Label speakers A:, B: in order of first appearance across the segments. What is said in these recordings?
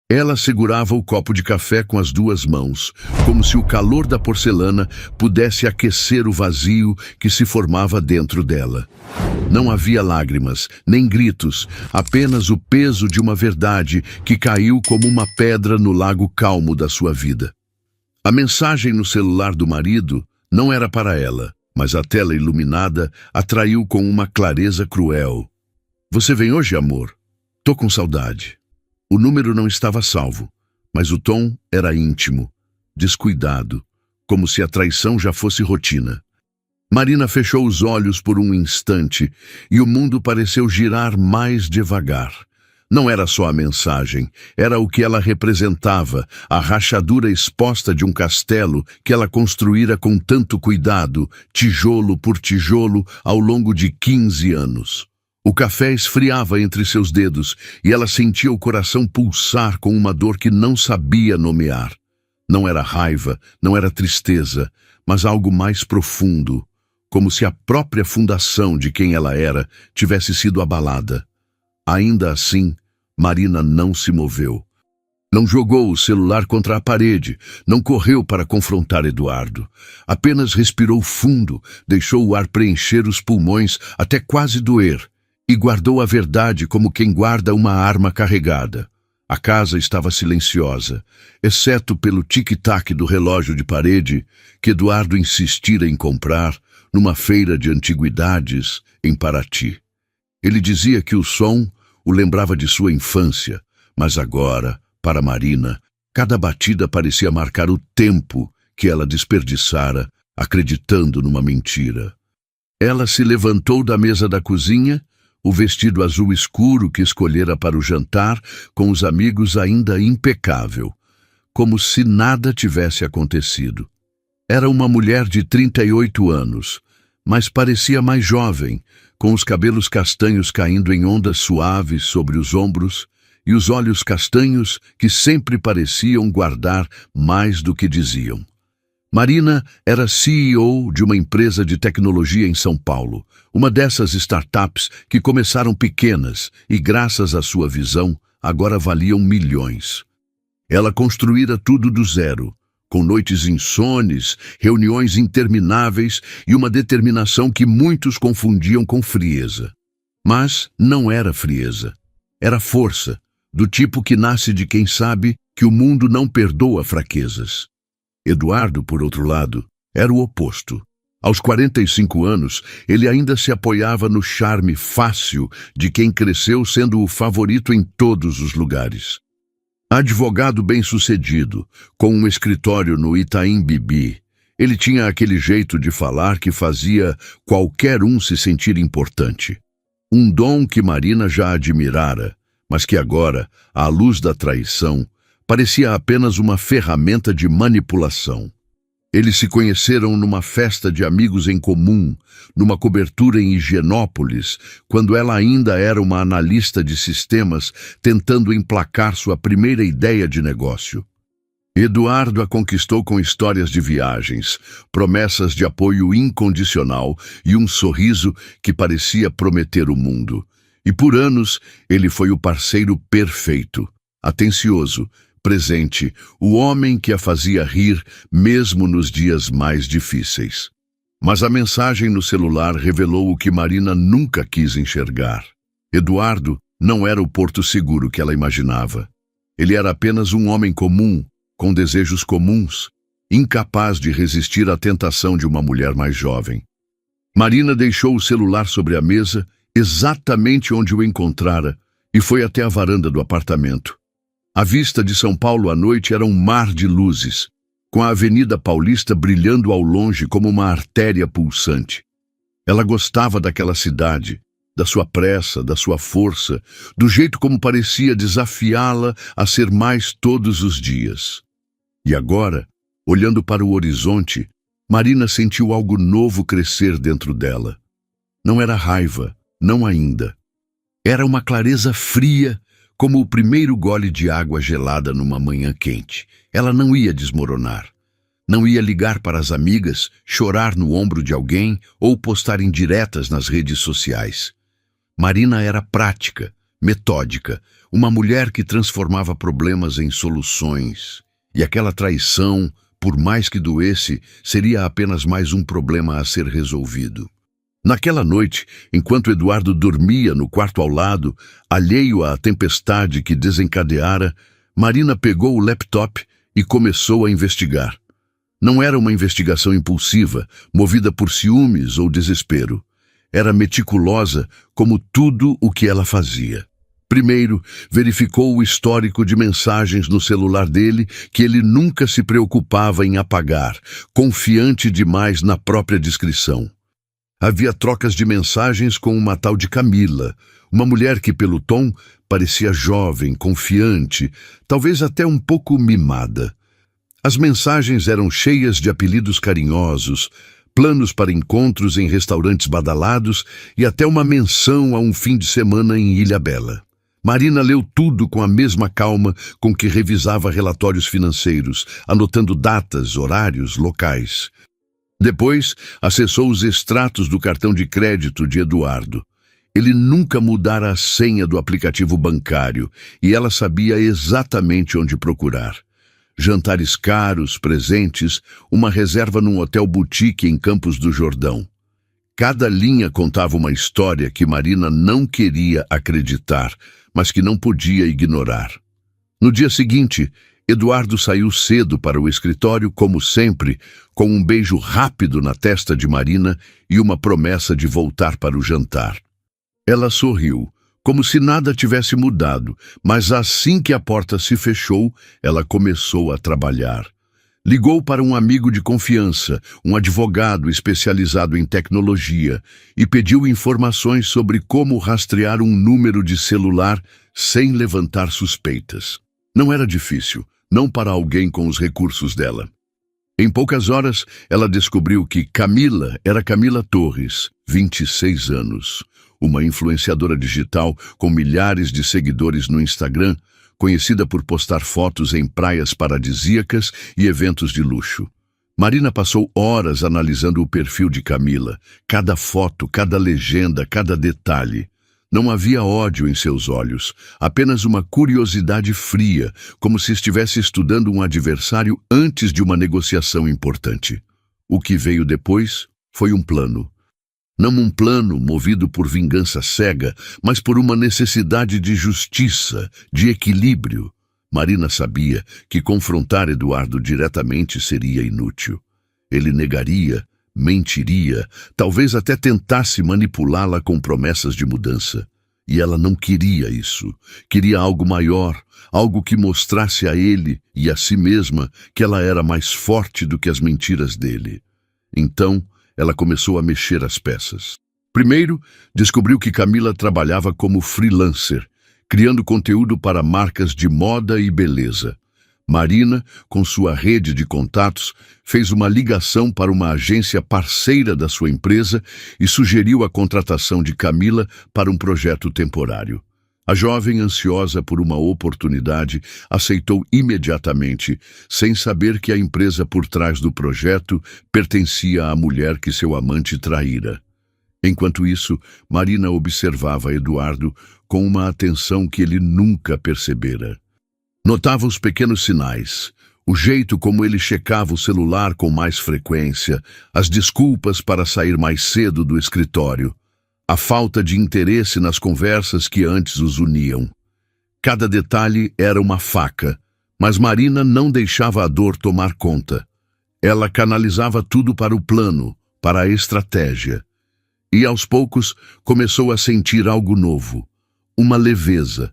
A: Ela segurava o copo de café com as duas mãos, como se o calor da porcelana pudesse aquecer o vazio que se formava dentro dela. Não havia lágrimas, nem gritos, apenas o peso de uma verdade que caiu como uma pedra no lago calmo da sua vida. A mensagem no celular do marido não era para ela, mas a tela iluminada atraiu com uma clareza cruel. "Você vem hoje, amor? Tô com saudade." O número não estava salvo, mas o tom era íntimo, descuidado, como se a traição já fosse rotina. Marina fechou os olhos por um instante e o mundo pareceu girar mais devagar. Não era só a mensagem, era o que ela representava, a rachadura exposta de um castelo que ela construíra com tanto cuidado, tijolo por tijolo, ao longo de 15 anos. O café esfriava entre seus dedos e ela sentia o coração pulsar com uma dor que não sabia nomear. Não era raiva, não era tristeza, mas algo mais profundo, como se a própria fundação de quem ela era tivesse sido abalada. Ainda assim, Marina não se moveu. Não jogou o celular contra a parede, não correu para confrontar Eduardo. Apenas respirou fundo, deixou o ar preencher os pulmões até quase doer, e guardou a verdade como quem guarda uma arma carregada. A casa estava silenciosa, exceto pelo tic-tac do relógio de parede que Eduardo insistira em comprar numa feira de antiguidades em Paraty. Ele dizia que o som o lembrava de sua infância, mas agora, para Marina, cada batida parecia marcar o tempo que ela desperdiçara acreditando numa mentira. Ela se levantou da mesa da cozinha, o vestido azul escuro que escolhera para o jantar, com os amigos ainda impecável, como se nada tivesse acontecido. Era uma mulher de 38 anos, mas parecia mais jovem, com os cabelos castanhos caindo em ondas suaves sobre os ombros e os olhos castanhos que sempre pareciam guardar mais do que diziam. Marina era CEO de uma empresa de tecnologia em São Paulo, uma dessas startups que começaram pequenas e, graças à sua visão, agora valiam milhões. Ela construíra tudo do zero, com noites insones, reuniões intermináveis e uma determinação que muitos confundiam com frieza. Mas não era frieza, era força, do tipo que nasce de quem sabe que o mundo não perdoa fraquezas. Eduardo, por outro lado, era o oposto. Aos 45 anos, ele ainda se apoiava no charme fácil de quem cresceu sendo o favorito em todos os lugares. Advogado bem-sucedido, com um escritório no Itaim Bibi, ele tinha aquele jeito de falar que fazia qualquer um se sentir importante. Um dom que Marina já admirara, mas que agora, à luz da traição, parecia apenas uma ferramenta de manipulação. Eles se conheceram numa festa de amigos em comum, numa cobertura em Higienópolis, quando ela ainda era uma analista de sistemas tentando emplacar sua primeira ideia de negócio. Eduardo a conquistou com histórias de viagens, promessas de apoio incondicional e um sorriso que parecia prometer o mundo. E por anos ele foi o parceiro perfeito, atencioso, presente, o homem que a fazia rir mesmo nos dias mais difíceis. Mas a mensagem no celular revelou o que Marina nunca quis enxergar. Eduardo não era o porto seguro que ela imaginava. Ele era apenas um homem comum, com desejos comuns, incapaz de resistir à tentação de uma mulher mais jovem. Marina deixou o celular sobre a mesa, exatamente onde o encontrara, e foi até a varanda do apartamento. A vista de São Paulo à noite era um mar de luzes, com a Avenida Paulista brilhando ao longe como uma artéria pulsante. Ela gostava daquela cidade, da sua pressa, da sua força, do jeito como parecia desafiá-la a ser mais todos os dias. E agora, olhando para o horizonte, Marina sentiu algo novo crescer dentro dela. Não era raiva, não ainda. Era uma clareza fria, como o primeiro gole de água gelada numa manhã quente. Ela não ia desmoronar. Não ia ligar para as amigas, chorar no ombro de alguém ou postar indiretas nas redes sociais. Marina era prática, metódica, Uma mulher que transformava problemas em soluções. E aquela traição, por mais que doesse, seria apenas mais um problema a ser resolvido. Naquela noite, enquanto Eduardo dormia no quarto ao lado, alheio à tempestade que desencadeara, Marina pegou o laptop e começou a investigar. Não era uma investigação impulsiva, movida por ciúmes ou desespero. Era meticulosa como tudo o que ela fazia. Primeiro, verificou o histórico de mensagens no celular dele que ele nunca se preocupava em apagar, confiante demais na própria discrição. Havia trocas de mensagens com uma tal de Camila, uma mulher que, pelo tom, parecia jovem, confiante, talvez até um pouco mimada. As mensagens eram cheias de apelidos carinhosos, planos para encontros em restaurantes badalados e até uma menção a um fim de semana em Ilhabela. Marina leu tudo com a mesma calma com que revisava relatórios financeiros, anotando datas, horários, locais. Depois, acessou os extratos do cartão de crédito de Eduardo. Ele nunca mudara a senha do aplicativo bancário e ela sabia exatamente onde procurar. Jantares caros, presentes, uma reserva num hotel boutique em Campos do Jordão. Cada linha contava uma história que Marina não queria acreditar, mas que não podia ignorar. No dia seguinte, Eduardo saiu cedo para o escritório, como sempre, com um beijo rápido na testa de Marina e uma promessa de voltar para o jantar. Ela sorriu, como se nada tivesse mudado, mas assim que a porta se fechou, ela começou a trabalhar. Ligou para um amigo de confiança, um advogado especializado em tecnologia, e pediu informações sobre como rastrear um número de celular sem levantar suspeitas. Não era difícil, não para alguém com os recursos dela. Em poucas horas, ela descobriu que Camila era Camila Torres, 26 anos, uma influenciadora digital com milhares de seguidores no Instagram, conhecida por postar fotos em praias paradisíacas e eventos de luxo. Marina passou horas analisando o perfil de Camila, cada foto, cada legenda, cada detalhe. Não havia ódio em seus olhos, apenas uma curiosidade fria, como se estivesse estudando um adversário antes de uma negociação importante. O que veio depois foi um plano. Não um plano movido por vingança cega, mas por uma necessidade de justiça, de equilíbrio. Marina sabia que confrontar Eduardo diretamente seria inútil. Ele negaria, mentiria, talvez até tentasse manipulá-la com promessas de mudança. E ela não queria isso. Queria algo maior, algo que mostrasse a ele e a si mesma que ela era mais forte do que as mentiras dele. Então, ela começou a mexer as peças. Primeiro, descobriu que Camila trabalhava como freelancer, criando conteúdo para marcas de moda e beleza. Marina, com sua rede de contatos, fez uma ligação para uma agência parceira da sua empresa e sugeriu a contratação de Camila para um projeto temporário. A jovem, ansiosa por uma oportunidade, aceitou imediatamente, sem saber que a empresa por trás do projeto pertencia à mulher que seu amante traíra. Enquanto isso, Marina observava Eduardo com uma atenção que ele nunca percebera. Notava os pequenos sinais, o jeito como ele checava o celular com mais frequência, as desculpas para sair mais cedo do escritório, a falta de interesse nas conversas que antes os uniam. Cada detalhe era uma faca, mas Marina não deixava a dor tomar conta. Ela canalizava tudo para o plano, para a estratégia. E aos poucos começou a sentir algo novo, uma leveza,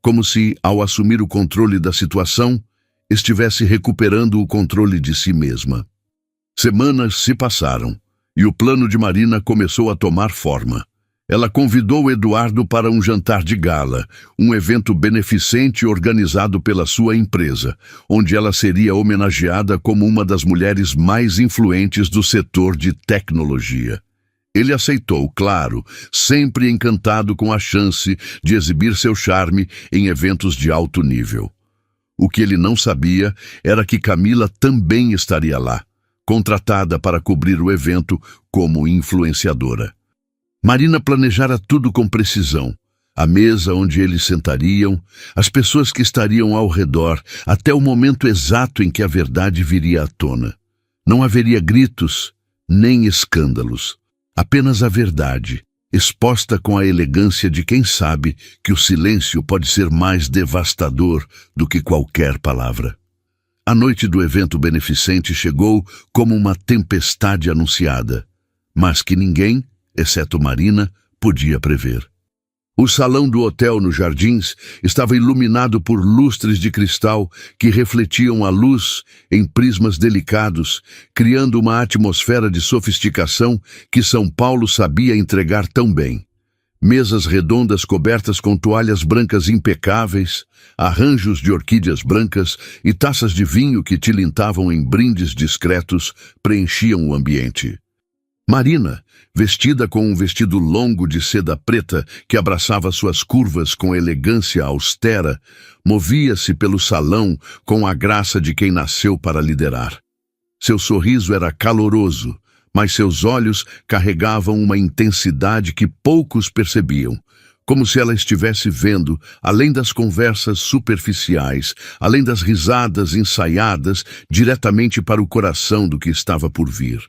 A: como se, ao assumir o controle da situação, estivesse recuperando o controle de si mesma. Semanas se passaram, e o plano de Marina começou a tomar forma. Ela convidou Eduardo para um jantar de gala, um evento beneficente organizado pela sua empresa, onde ela seria homenageada como uma das mulheres mais influentes do setor de tecnologia. Ele aceitou, claro, sempre encantado com a chance de exibir seu charme em eventos de alto nível. O que ele não sabia era que Camila também estaria lá, contratada para cobrir o evento como influenciadora. Marina planejara tudo com precisão. A mesa onde eles sentariam, as pessoas que estariam ao redor, até o momento exato em que a verdade viria à tona. Não haveria gritos, nem escândalos. Apenas a verdade, exposta com a elegância de quem sabe que o silêncio pode ser mais devastador do que qualquer palavra. A noite do evento beneficente chegou como uma tempestade anunciada, mas que ninguém, exceto Marina, podia prever. O salão do hotel nos Jardins estava iluminado por lustres de cristal que refletiam a luz em prismas delicados, criando uma atmosfera de sofisticação que São Paulo sabia entregar tão bem. Mesas redondas cobertas com toalhas brancas impecáveis, arranjos de orquídeas brancas e taças de vinho que tilintavam em brindes discretos preenchiam o ambiente. Marina, vestida com um vestido longo de seda preta que abraçava suas curvas com elegância austera, movia-se pelo salão com a graça de quem nasceu para liderar. Seu sorriso era caloroso, mas seus olhos carregavam uma intensidade que poucos percebiam, como se ela estivesse vendo, além das conversas superficiais, além das risadas ensaiadas, diretamente para o coração do que estava por vir.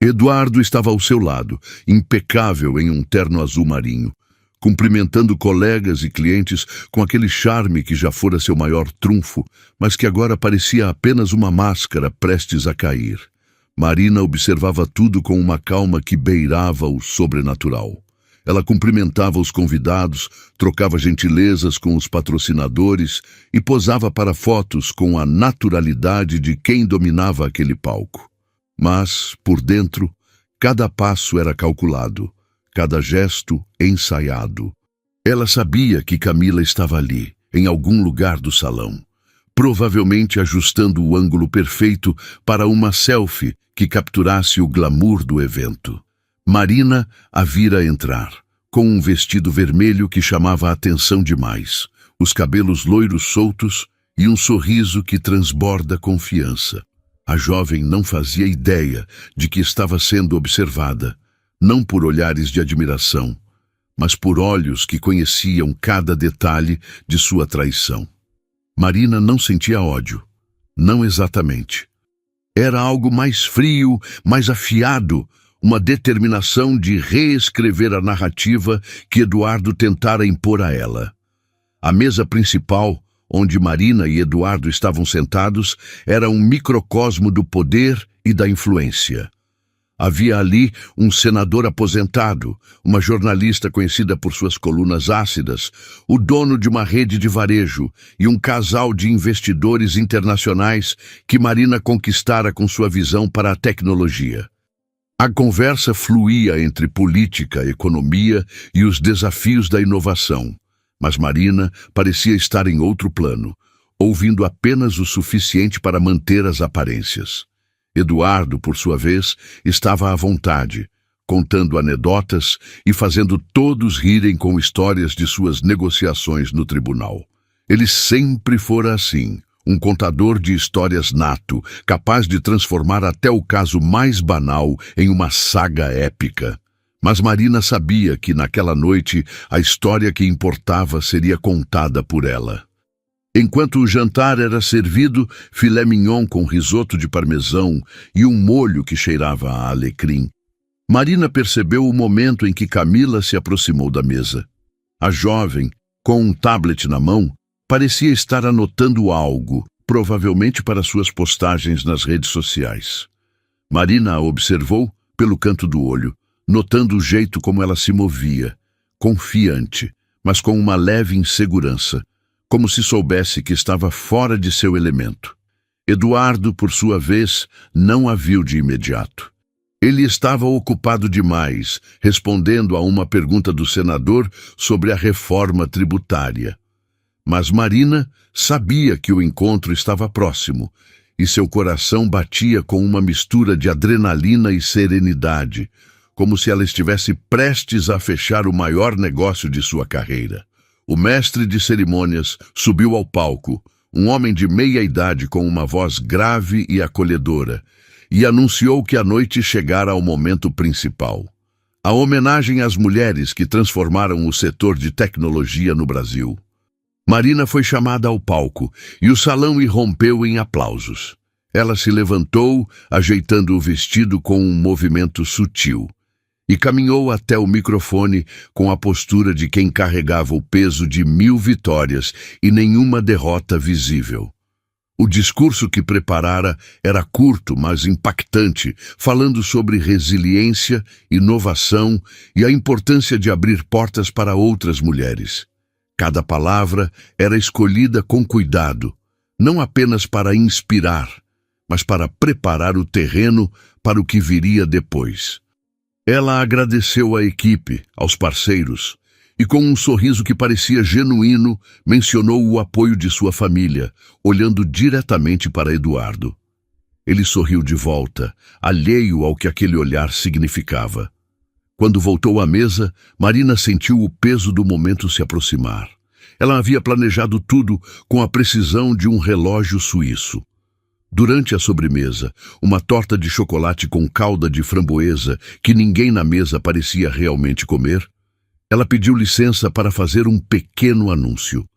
A: Eduardo estava ao seu lado, impecável em um terno azul marinho, cumprimentando colegas e clientes com aquele charme que já fora seu maior trunfo, mas que agora parecia apenas uma máscara prestes a cair. Marina observava tudo com uma calma que beirava o sobrenatural. Ela cumprimentava os convidados, trocava gentilezas com os patrocinadores e posava para fotos com a naturalidade de quem dominava aquele palco. Mas, por dentro, cada passo era calculado, cada gesto ensaiado. Ela sabia que Camila estava ali, em algum lugar do salão, provavelmente ajustando o ângulo perfeito para uma selfie que capturasse o glamour do evento. Marina a vira entrar, com um vestido vermelho que chamava a atenção demais, os cabelos loiros soltos e um sorriso que transborda confiança. A jovem não fazia ideia de que estava sendo observada, não por olhares de admiração, mas por olhos que conheciam cada detalhe de sua traição. Marina não sentia ódio, não exatamente. Era algo mais frio, mais afiado, uma determinação de reescrever a narrativa que Eduardo tentara impor a ela. A mesa principal, onde Marina e Eduardo estavam sentados, era um microcosmo do poder e da influência. Havia ali um senador aposentado, uma jornalista conhecida por suas colunas ácidas, o dono de uma rede de varejo e um casal de investidores internacionais que Marina conquistara com sua visão para a tecnologia. A conversa fluía entre política, economia e os desafios da inovação, mas Marina parecia estar em outro plano, ouvindo apenas o suficiente para manter as aparências. Eduardo, por sua vez, estava à vontade, contando anedotas e fazendo todos rirem com histórias de suas negociações no tribunal. Ele sempre fora assim, um contador de histórias nato, capaz de transformar até o caso mais banal em uma saga épica. Mas Marina sabia que naquela noite a história que importava seria contada por ela. Enquanto o jantar era servido, filé mignon com risoto de parmesão e um molho que cheirava a alecrim, Marina percebeu o momento em que Camila se aproximou da mesa. A jovem, com um tablet na mão, parecia estar anotando algo, provavelmente para suas postagens nas redes sociais. Marina a observou pelo canto do olho, notando o jeito como ela se movia, confiante, mas com uma leve insegurança, como se soubesse que estava fora de seu elemento. Eduardo, por sua vez, não a viu de imediato. Ele estava ocupado demais, respondendo a uma pergunta do senador sobre a reforma tributária. Mas Marina sabia que o encontro estava próximo, e seu coração batia com uma mistura de adrenalina e serenidade, como se ela estivesse prestes a fechar o maior negócio de sua carreira. O mestre de cerimônias subiu ao palco, um homem de meia idade com uma voz grave e acolhedora, e anunciou que a noite chegara ao momento principal. a homenagem às mulheres que transformaram o setor de tecnologia no Brasil. Marina foi chamada ao palco e o salão irrompeu em aplausos. Ela se levantou, ajeitando o vestido com um movimento sutil, e caminhou até o microfone com a postura de quem carregava o peso de 1000 vitórias e nenhuma derrota visível. O discurso que preparara era curto, mas impactante, falando sobre resiliência, inovação e a importância de abrir portas para outras mulheres. Cada palavra era escolhida com cuidado, não apenas para inspirar, mas para preparar o terreno para o que viria depois. Ela agradeceu à equipe, aos parceiros, e com um sorriso que parecia genuíno, mencionou o apoio de sua família, olhando diretamente para Eduardo. Ele sorriu de volta, alheio ao que aquele olhar significava. Quando voltou à mesa, Marina sentiu o peso do momento se aproximar. Ela havia planejado tudo com a precisão de um relógio suíço. Durante a sobremesa, uma torta de chocolate com calda de framboesa que ninguém na mesa parecia realmente comer, ela pediu licença para fazer um pequeno anúncio.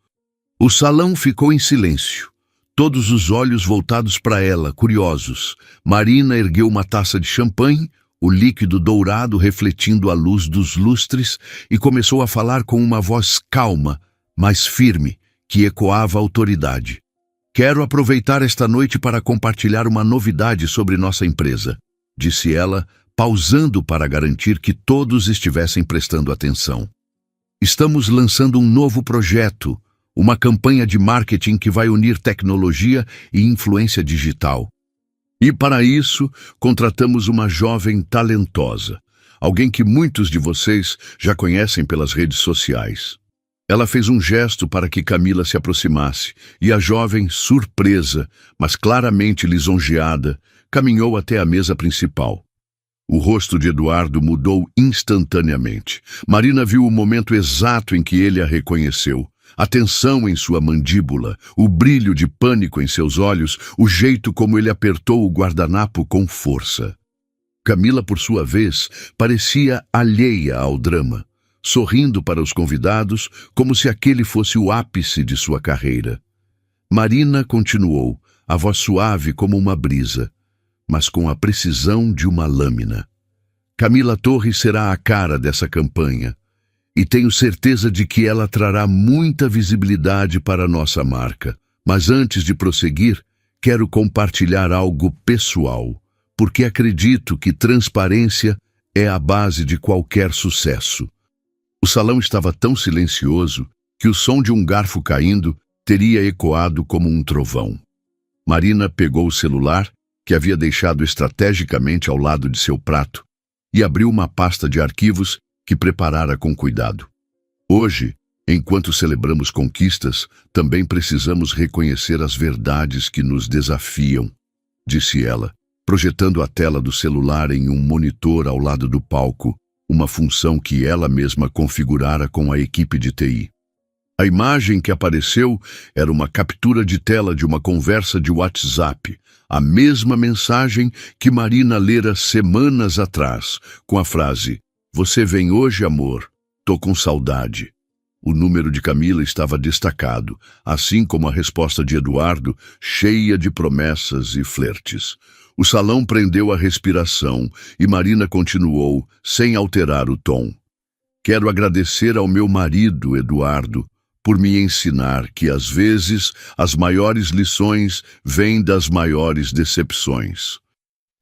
A: O salão ficou em silêncio, todos os olhos voltados para ela, curiosos. Marina ergueu uma taça de champanhe, o líquido dourado refletindo a luz dos lustres, e começou a falar com uma voz calma, mas firme, que ecoava a autoridade. Quero aproveitar esta noite para compartilhar uma novidade sobre nossa empresa, disse ela, pausando para garantir que todos estivessem prestando atenção. Estamos lançando um novo projeto, uma campanha de marketing que vai unir tecnologia e influência digital. E para isso, contratamos uma jovem talentosa, alguém que muitos de vocês já conhecem pelas redes sociais. Ela fez um gesto para que Camila se aproximasse, e a jovem, surpresa, mas claramente lisonjeada, caminhou até a mesa principal. O rosto de Eduardo mudou instantaneamente. Marina viu o momento exato em que ele a reconheceu. A tensão em sua mandíbula, o brilho de pânico em seus olhos, o jeito como ele apertou o guardanapo com força. Camila, por sua vez, parecia alheia ao drama, sorrindo para os convidados como se aquele fosse o ápice de sua carreira. Marina continuou, a voz suave como uma brisa, mas com a precisão de uma lâmina. Camila Torres será a cara dessa campanha, e tenho certeza de que ela trará muita visibilidade para a nossa marca. Mas antes de prosseguir, quero compartilhar algo pessoal, porque acredito que transparência é a base de qualquer sucesso. O salão estava tão silencioso que o som de um garfo caindo teria ecoado como um trovão. Marina pegou o celular, que havia deixado estrategicamente ao lado de seu prato, e abriu uma pasta de arquivos que preparara com cuidado. Hoje, enquanto celebramos conquistas, também precisamos reconhecer as verdades que nos desafiam, disse ela, projetando a tela do celular em um monitor ao lado do palco, uma função que ela mesma configurara com a equipe de TI. A imagem que apareceu era uma captura de tela de uma conversa de WhatsApp, a mesma mensagem que Marina lera semanas atrás, com a frase: "Você vem hoje, amor? Tô com saudade." O número de Camila estava destacado, assim como a resposta de Eduardo, cheia de promessas e flertes. O salão prendeu a respiração e Marina continuou, sem alterar o tom. "Quero agradecer ao meu marido, Eduardo, por me ensinar que, às vezes, as maiores lições vêm das maiores decepções."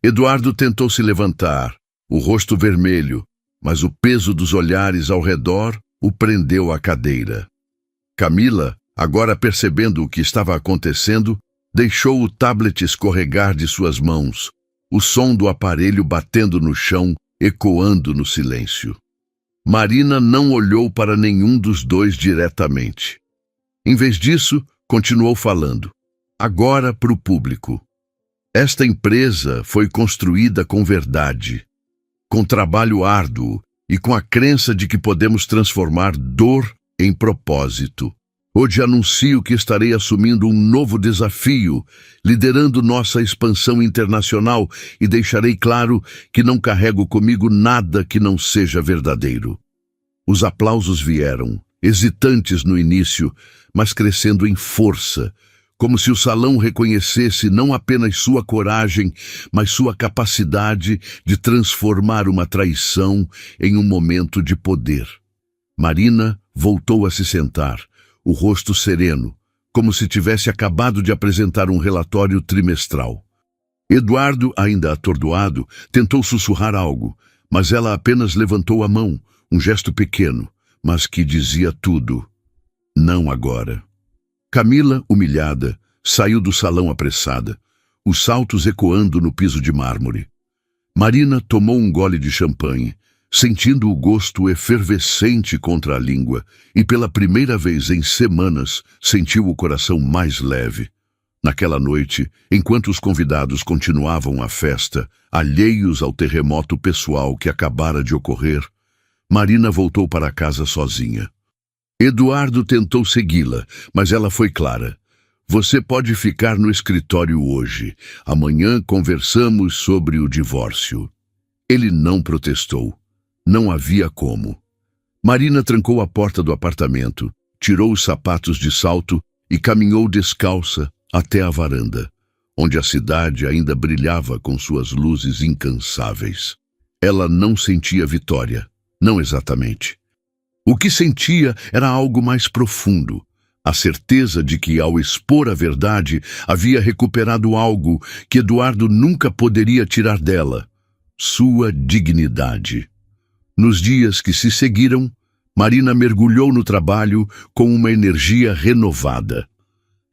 A: Eduardo tentou se levantar, o rosto vermelho, mas o peso dos olhares ao redor o prendeu à cadeira. Camila, agora percebendo o que estava acontecendo, deixou o tablet escorregar de suas mãos, o som do aparelho batendo no chão, ecoando no silêncio. Marina não olhou para nenhum dos dois diretamente. Em vez disso, continuou falando, agora para o público. Esta empresa foi construída com verdade, com trabalho árduo e com a crença de que podemos transformar dor em propósito. Hoje anuncio que estarei assumindo um novo desafio, liderando nossa expansão internacional e deixarei claro que não carrego comigo nada que não seja verdadeiro. Os aplausos vieram, hesitantes no início, mas crescendo em força, como se o salão reconhecesse não apenas sua coragem, mas sua capacidade de transformar uma traição em um momento de poder. Marina voltou a se sentar, o rosto sereno, como se tivesse acabado de apresentar um relatório trimestral. Eduardo, ainda atordoado, tentou sussurrar algo, mas ela apenas levantou a mão, um gesto pequeno, mas que dizia tudo. Não agora. Camila, humilhada, saiu do salão apressada, os saltos ecoando no piso de mármore. Marina tomou um gole de champanhe, sentindo o gosto efervescente contra a língua, e pela primeira vez em semanas sentiu o coração mais leve. Naquela noite, enquanto os convidados continuavam a festa, alheios ao terremoto pessoal que acabara de ocorrer, Marina voltou para casa sozinha. Eduardo tentou segui-la, mas ela foi clara. Você pode ficar no escritório hoje. Amanhã conversamos sobre o divórcio. Ele não protestou. Não havia como. Marina trancou a porta do apartamento, tirou os sapatos de salto e caminhou descalça até a varanda, onde a cidade ainda brilhava com suas luzes incansáveis. Ela não sentia vitória, não exatamente. O que sentia era algo mais profundo, a certeza de que, ao expor a verdade, havia recuperado algo que Eduardo nunca poderia tirar dela: sua dignidade. Nos dias que se seguiram, Marina mergulhou no trabalho com uma energia renovada.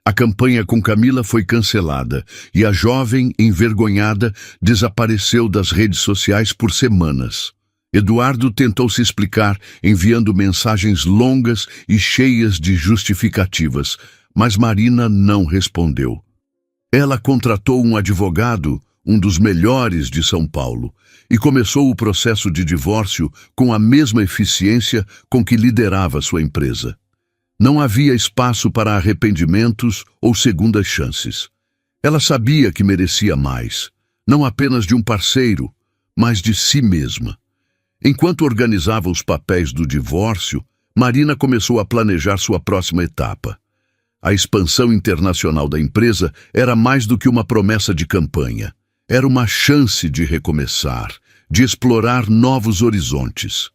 A: A campanha com Camila foi cancelada e a jovem, envergonhada, desapareceu das redes sociais por semanas. Eduardo tentou se explicar, enviando mensagens longas e cheias de justificativas, mas Marina não respondeu. Ela contratou um advogado, um dos melhores de São Paulo, e começou o processo de divórcio com a mesma eficiência com que liderava sua empresa. Não havia espaço para arrependimentos ou segundas chances. Ela sabia que merecia mais, não apenas de um parceiro, mas de si mesma. Enquanto organizava os papéis do divórcio, Marina começou a planejar sua próxima etapa. A expansão internacional da empresa era mais do que uma promessa de campanha. Era uma chance de recomeçar, de explorar novos horizontes.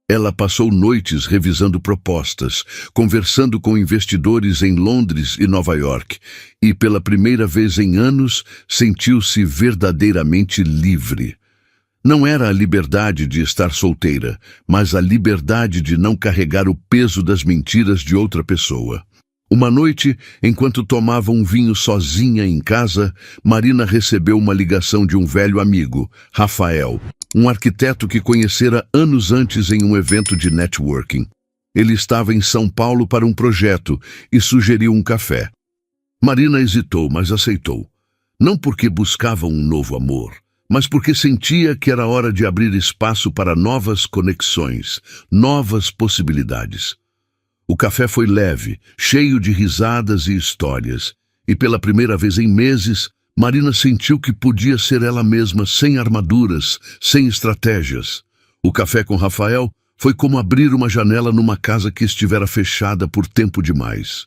A: Ela passou noites revisando propostas, conversando com investidores em Londres e Nova York, e pela primeira vez em anos sentiu-se verdadeiramente livre. Não era a liberdade de estar solteira, mas a liberdade de não carregar o peso das mentiras de outra pessoa. Uma noite, enquanto tomava um vinho sozinha em casa, Marina recebeu uma ligação de um velho amigo, Rafael, um arquiteto que conhecera anos antes em um evento de networking. Ele estava em São Paulo para um projeto e sugeriu um café. Marina hesitou, mas aceitou. Não porque buscava um novo amor, mas porque sentia que era hora de abrir espaço para novas conexões, novas possibilidades. O café foi leve, cheio de risadas e histórias, e pela primeira vez em meses, Marina sentiu que podia ser ela mesma, sem armaduras, sem estratégias. O café com Rafael foi como abrir uma janela numa casa que estivera fechada por tempo demais.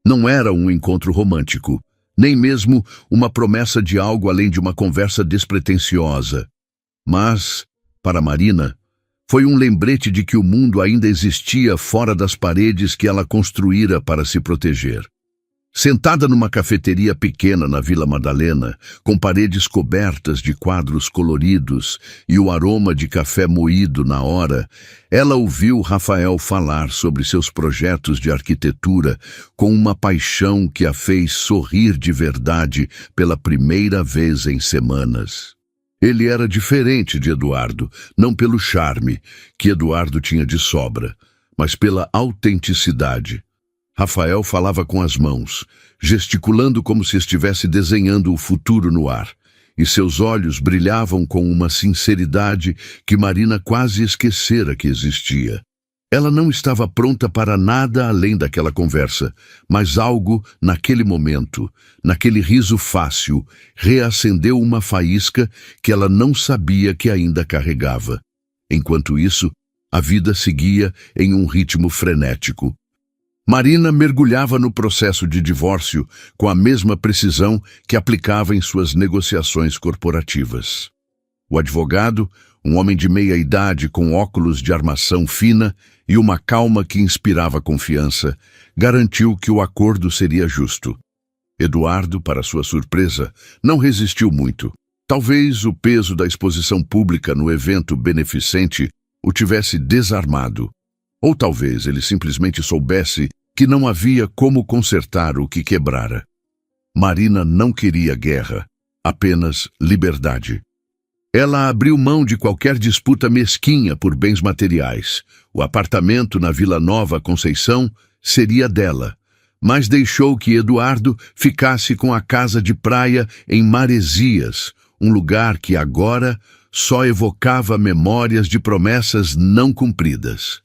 A: Não era um encontro romântico, nem mesmo uma promessa de algo além de uma conversa despretensiosa. Mas, para Marina, foi um lembrete de que o mundo ainda existia fora das paredes que ela construíra para se proteger. Sentada numa cafeteria pequena na Vila Madalena, com paredes cobertas de quadros coloridos e o aroma de café moído na hora, ela ouviu Rafael falar sobre seus projetos de arquitetura com uma paixão que a fez sorrir de verdade pela primeira vez em semanas. Ele era diferente de Eduardo, não pelo charme, que Eduardo tinha de sobra, mas pela autenticidade. Rafael falava com as mãos, gesticulando como se estivesse desenhando o futuro no ar, e seus olhos brilhavam com uma sinceridade que Marina quase esquecera que existia. Ela não estava pronta para nada além daquela conversa, mas algo, naquele momento, naquele riso fácil, reacendeu uma faísca que ela não sabia que ainda carregava. Enquanto isso, a vida seguia em um ritmo frenético. Marina mergulhava no processo de divórcio com a mesma precisão que aplicava em suas negociações corporativas. O advogado, um homem de meia-idade com óculos de armação fina e uma calma que inspirava confiança, garantiu que o acordo seria justo. Eduardo, para sua surpresa, não resistiu muito. Talvez o peso da exposição pública no evento beneficente o tivesse desarmado. Ou talvez ele simplesmente soubesse que não havia como consertar o que quebrara. Marina não queria guerra, apenas liberdade. Ela abriu mão de qualquer disputa mesquinha por bens materiais. O apartamento na Vila Nova Conceição seria dela, mas deixou que Eduardo ficasse com a casa de praia em Maresias, um lugar que agora só evocava memórias de promessas não cumpridas.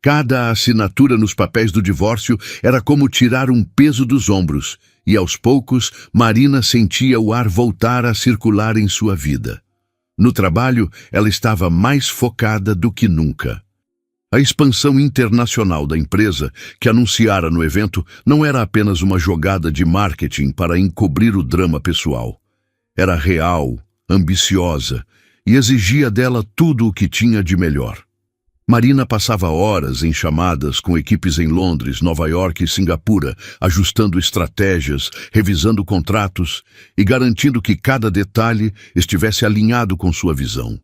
A: Cada assinatura nos papéis do divórcio era como tirar um peso dos ombros, e aos poucos Marina sentia o ar voltar a circular em sua vida. No trabalho, ela estava mais focada do que nunca. A expansão internacional da empresa, que anunciara no evento, não era apenas uma jogada de marketing para encobrir o drama pessoal. Era real, ambiciosa e exigia dela tudo o que tinha de melhor. Marina passava horas em chamadas com equipes em Londres, Nova York e Singapura, ajustando estratégias, revisando contratos e garantindo que cada detalhe estivesse alinhado com sua visão.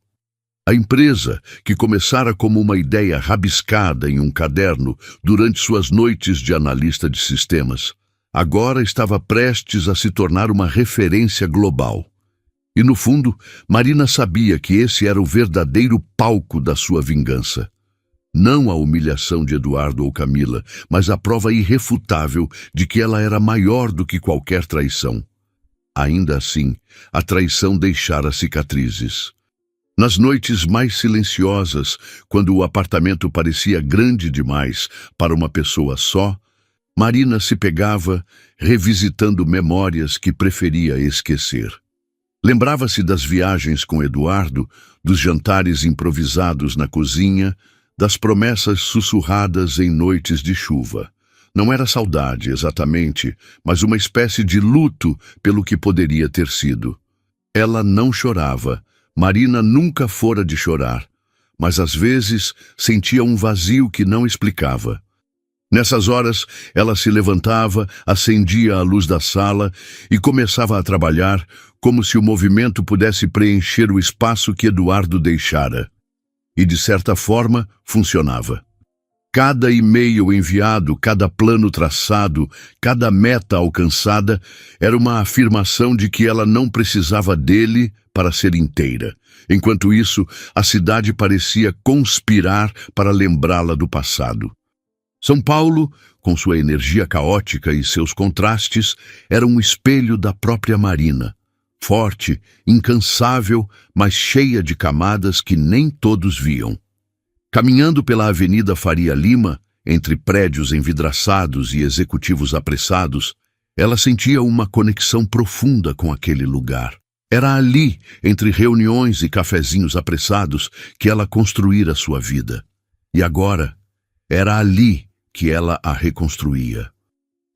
A: A empresa, que começara como uma ideia rabiscada em um caderno durante suas noites de analista de sistemas, agora estava prestes a se tornar uma referência global. E, no fundo, Marina sabia que esse era o verdadeiro palco da sua vingança. Não a humilhação de Eduardo ou Camila, mas a prova irrefutável de que ela era maior do que qualquer traição. Ainda assim, a traição deixara cicatrizes. Nas noites mais silenciosas, quando o apartamento parecia grande demais para uma pessoa só, Marina se pegava revisitando memórias que preferia esquecer. Lembrava-se das viagens com Eduardo, dos jantares improvisados na cozinha, das promessas sussurradas em noites de chuva. Não era saudade, exatamente, mas uma espécie de luto pelo que poderia ter sido. Ela não chorava. Marina nunca fora de chorar, mas às vezes sentia um vazio que não explicava. Nessas horas, ela se levantava, acendia a luz da sala e começava a trabalhar, como se o movimento pudesse preencher o espaço que Eduardo deixara. E, de certa forma, funcionava. Cada e-mail enviado, cada plano traçado, cada meta alcançada era uma afirmação de que ela não precisava dele para ser inteira. Enquanto isso, a cidade parecia conspirar para lembrá-la do passado. São Paulo, com sua energia caótica e seus contrastes, era um espelho da própria Marina. Forte, incansável, mas cheia de camadas que nem todos viam. Caminhando pela Avenida Faria Lima, entre prédios envidraçados e executivos apressados, ela sentia uma conexão profunda com aquele lugar. Era ali, entre reuniões e cafezinhos apressados, que ela construíra sua vida. E agora, era ali que ela a reconstruía.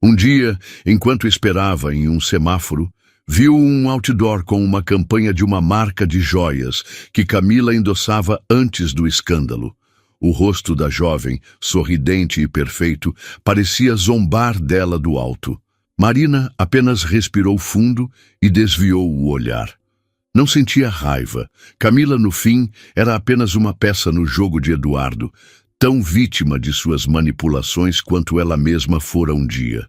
A: Um dia, enquanto esperava em um semáforo, viu um outdoor com uma campanha de uma marca de joias que Camila endossava antes do escândalo. O rosto da jovem, sorridente e perfeito, parecia zombar dela do alto. Marina apenas respirou fundo e desviou o olhar. Não sentia raiva. Camila, no fim, era apenas uma peça no jogo de Eduardo, tão vítima de suas manipulações quanto ela mesma fora um dia.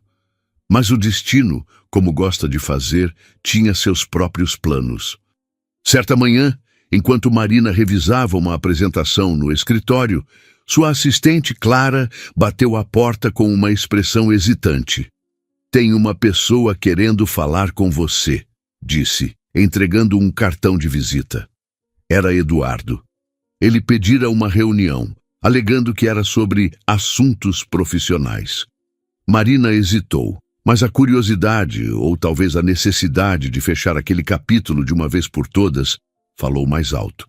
A: Mas o destino, como gosta de fazer, tinha seus próprios planos. Certa manhã, enquanto Marina revisava uma apresentação no escritório, sua assistente, Clara, bateu à porta com uma expressão hesitante. "Tem uma pessoa querendo falar com você", disse, entregando um cartão de visita. Era Eduardo. Ele pedira uma reunião, alegando que era sobre assuntos profissionais. Marina hesitou, mas a curiosidade, ou talvez a necessidade de fechar aquele capítulo de uma vez por todas, falou mais alto.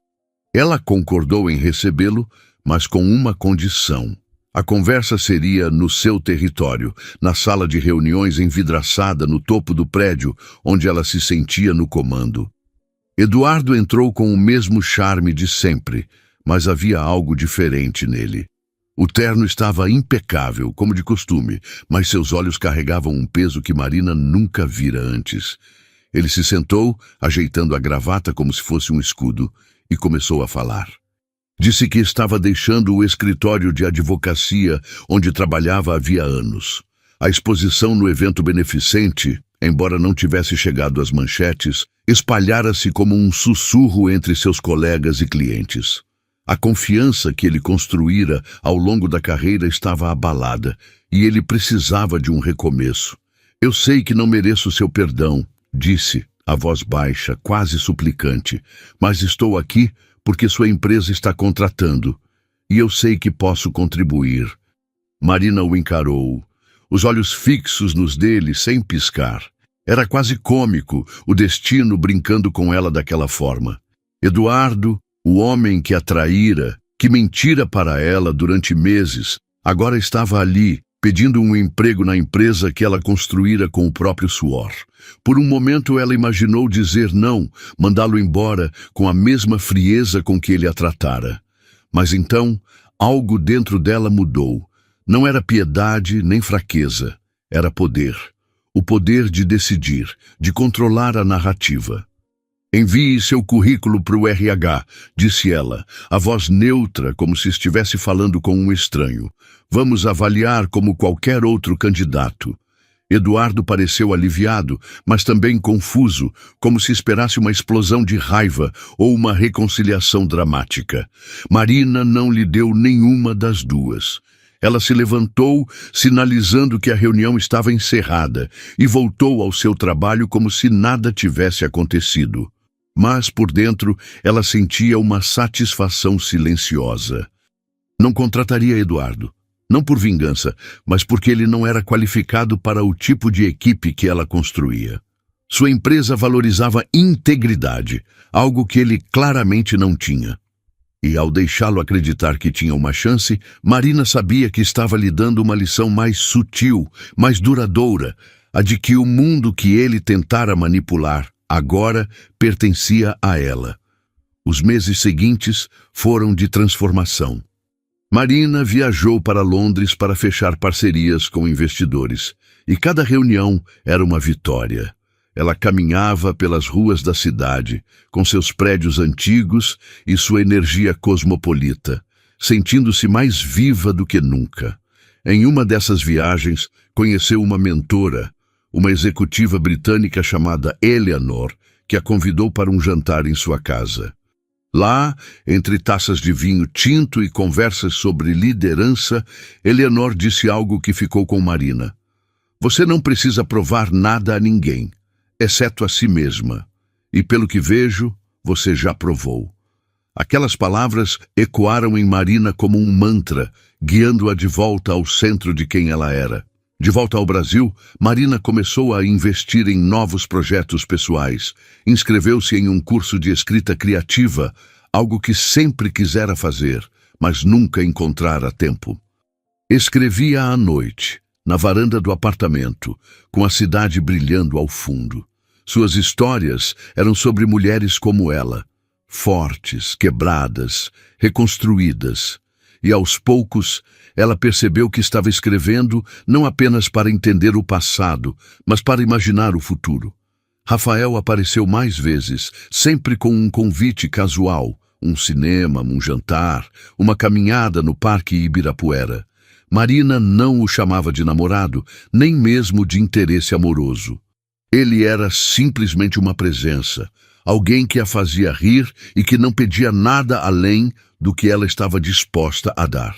A: Ela concordou em recebê-lo, mas com uma condição. A conversa seria no seu território, na sala de reuniões envidraçada no topo do prédio, onde ela se sentia no comando. Eduardo entrou com o mesmo charme de sempre, mas havia algo diferente nele. O terno estava impecável, como de costume, mas seus olhos carregavam um peso que Marina nunca vira antes. Ele se sentou, ajeitando a gravata como se fosse um escudo, e começou a falar. Disse que estava deixando o escritório de advocacia onde trabalhava havia anos. A exposição no evento beneficente, embora não tivesse chegado às manchetes, espalhara-se como um sussurro entre seus colegas e clientes. A confiança que ele construíra ao longo da carreira estava abalada, e ele precisava de um recomeço. Eu sei que não mereço seu perdão, disse, a voz baixa, quase suplicante, mas estou aqui porque sua empresa está contratando, e eu sei que posso contribuir. Marina o encarou, os olhos fixos nos dele sem piscar. Era quase cômico o destino brincando com ela daquela forma. Eduardo, o homem que a traíra, que mentira para ela durante meses, agora estava ali, pedindo um emprego na empresa que ela construíra com o próprio suor. Por um momento ela imaginou dizer não, mandá-lo embora com a mesma frieza com que ele a tratara. Mas então, algo dentro dela mudou. Não era piedade nem fraqueza, era poder. O poder de decidir, de controlar a narrativa. Envie seu currículo para o RH, disse ela, a voz neutra como se estivesse falando com um estranho. Vamos avaliar como qualquer outro candidato. Eduardo pareceu aliviado, mas também confuso, como se esperasse uma explosão de raiva ou uma reconciliação dramática. Marina não lhe deu nenhuma das duas. Ela se levantou, sinalizando que a reunião estava encerrada, e voltou ao seu trabalho como se nada tivesse acontecido. Mas, por dentro, ela sentia uma satisfação silenciosa. Não contrataria Eduardo. Não por vingança, mas porque ele não era qualificado para o tipo de equipe que ela construía. Sua empresa valorizava integridade, algo que ele claramente não tinha. E ao deixá-lo acreditar que tinha uma chance, Marina sabia que estava lhe dando uma lição mais sutil, mais duradoura, a de que o mundo que ele tentara manipular agora pertencia a ela. Os meses seguintes foram de transformação. Marina viajou para Londres para fechar parcerias com investidores, e cada reunião era uma vitória. Ela caminhava pelas ruas da cidade, com seus prédios antigos e sua energia cosmopolita, sentindo-se mais viva do que nunca. Em uma dessas viagens, conheceu uma mentora, uma executiva britânica chamada Eleanor, que a convidou para um jantar em sua casa. Lá, entre taças de vinho tinto e conversas sobre liderança, Eleanor disse algo que ficou com Marina. Você não precisa provar nada a ninguém, exceto a si mesma. E pelo que vejo, você já provou. Aquelas palavras ecoaram em Marina como um mantra, guiando-a de volta ao centro de quem ela era. De volta ao Brasil, Marina começou a investir em novos projetos pessoais. Inscreveu-se em um curso de escrita criativa, algo que sempre quisera fazer, mas nunca encontrara tempo. Escrevia à noite, na varanda do apartamento, com a cidade brilhando ao fundo. Suas histórias eram sobre mulheres como ela, fortes, quebradas, reconstruídas. E aos poucos, ela percebeu que estava escrevendo não apenas para entender o passado, mas para imaginar o futuro. Rafael apareceu mais vezes, sempre com um convite casual, um cinema, um jantar, uma caminhada no Parque Ibirapuera. Marina não o chamava de namorado, nem mesmo de interesse amoroso. Ele era simplesmente uma presença, alguém que a fazia rir e que não pedia nada além do que ela estava disposta a dar.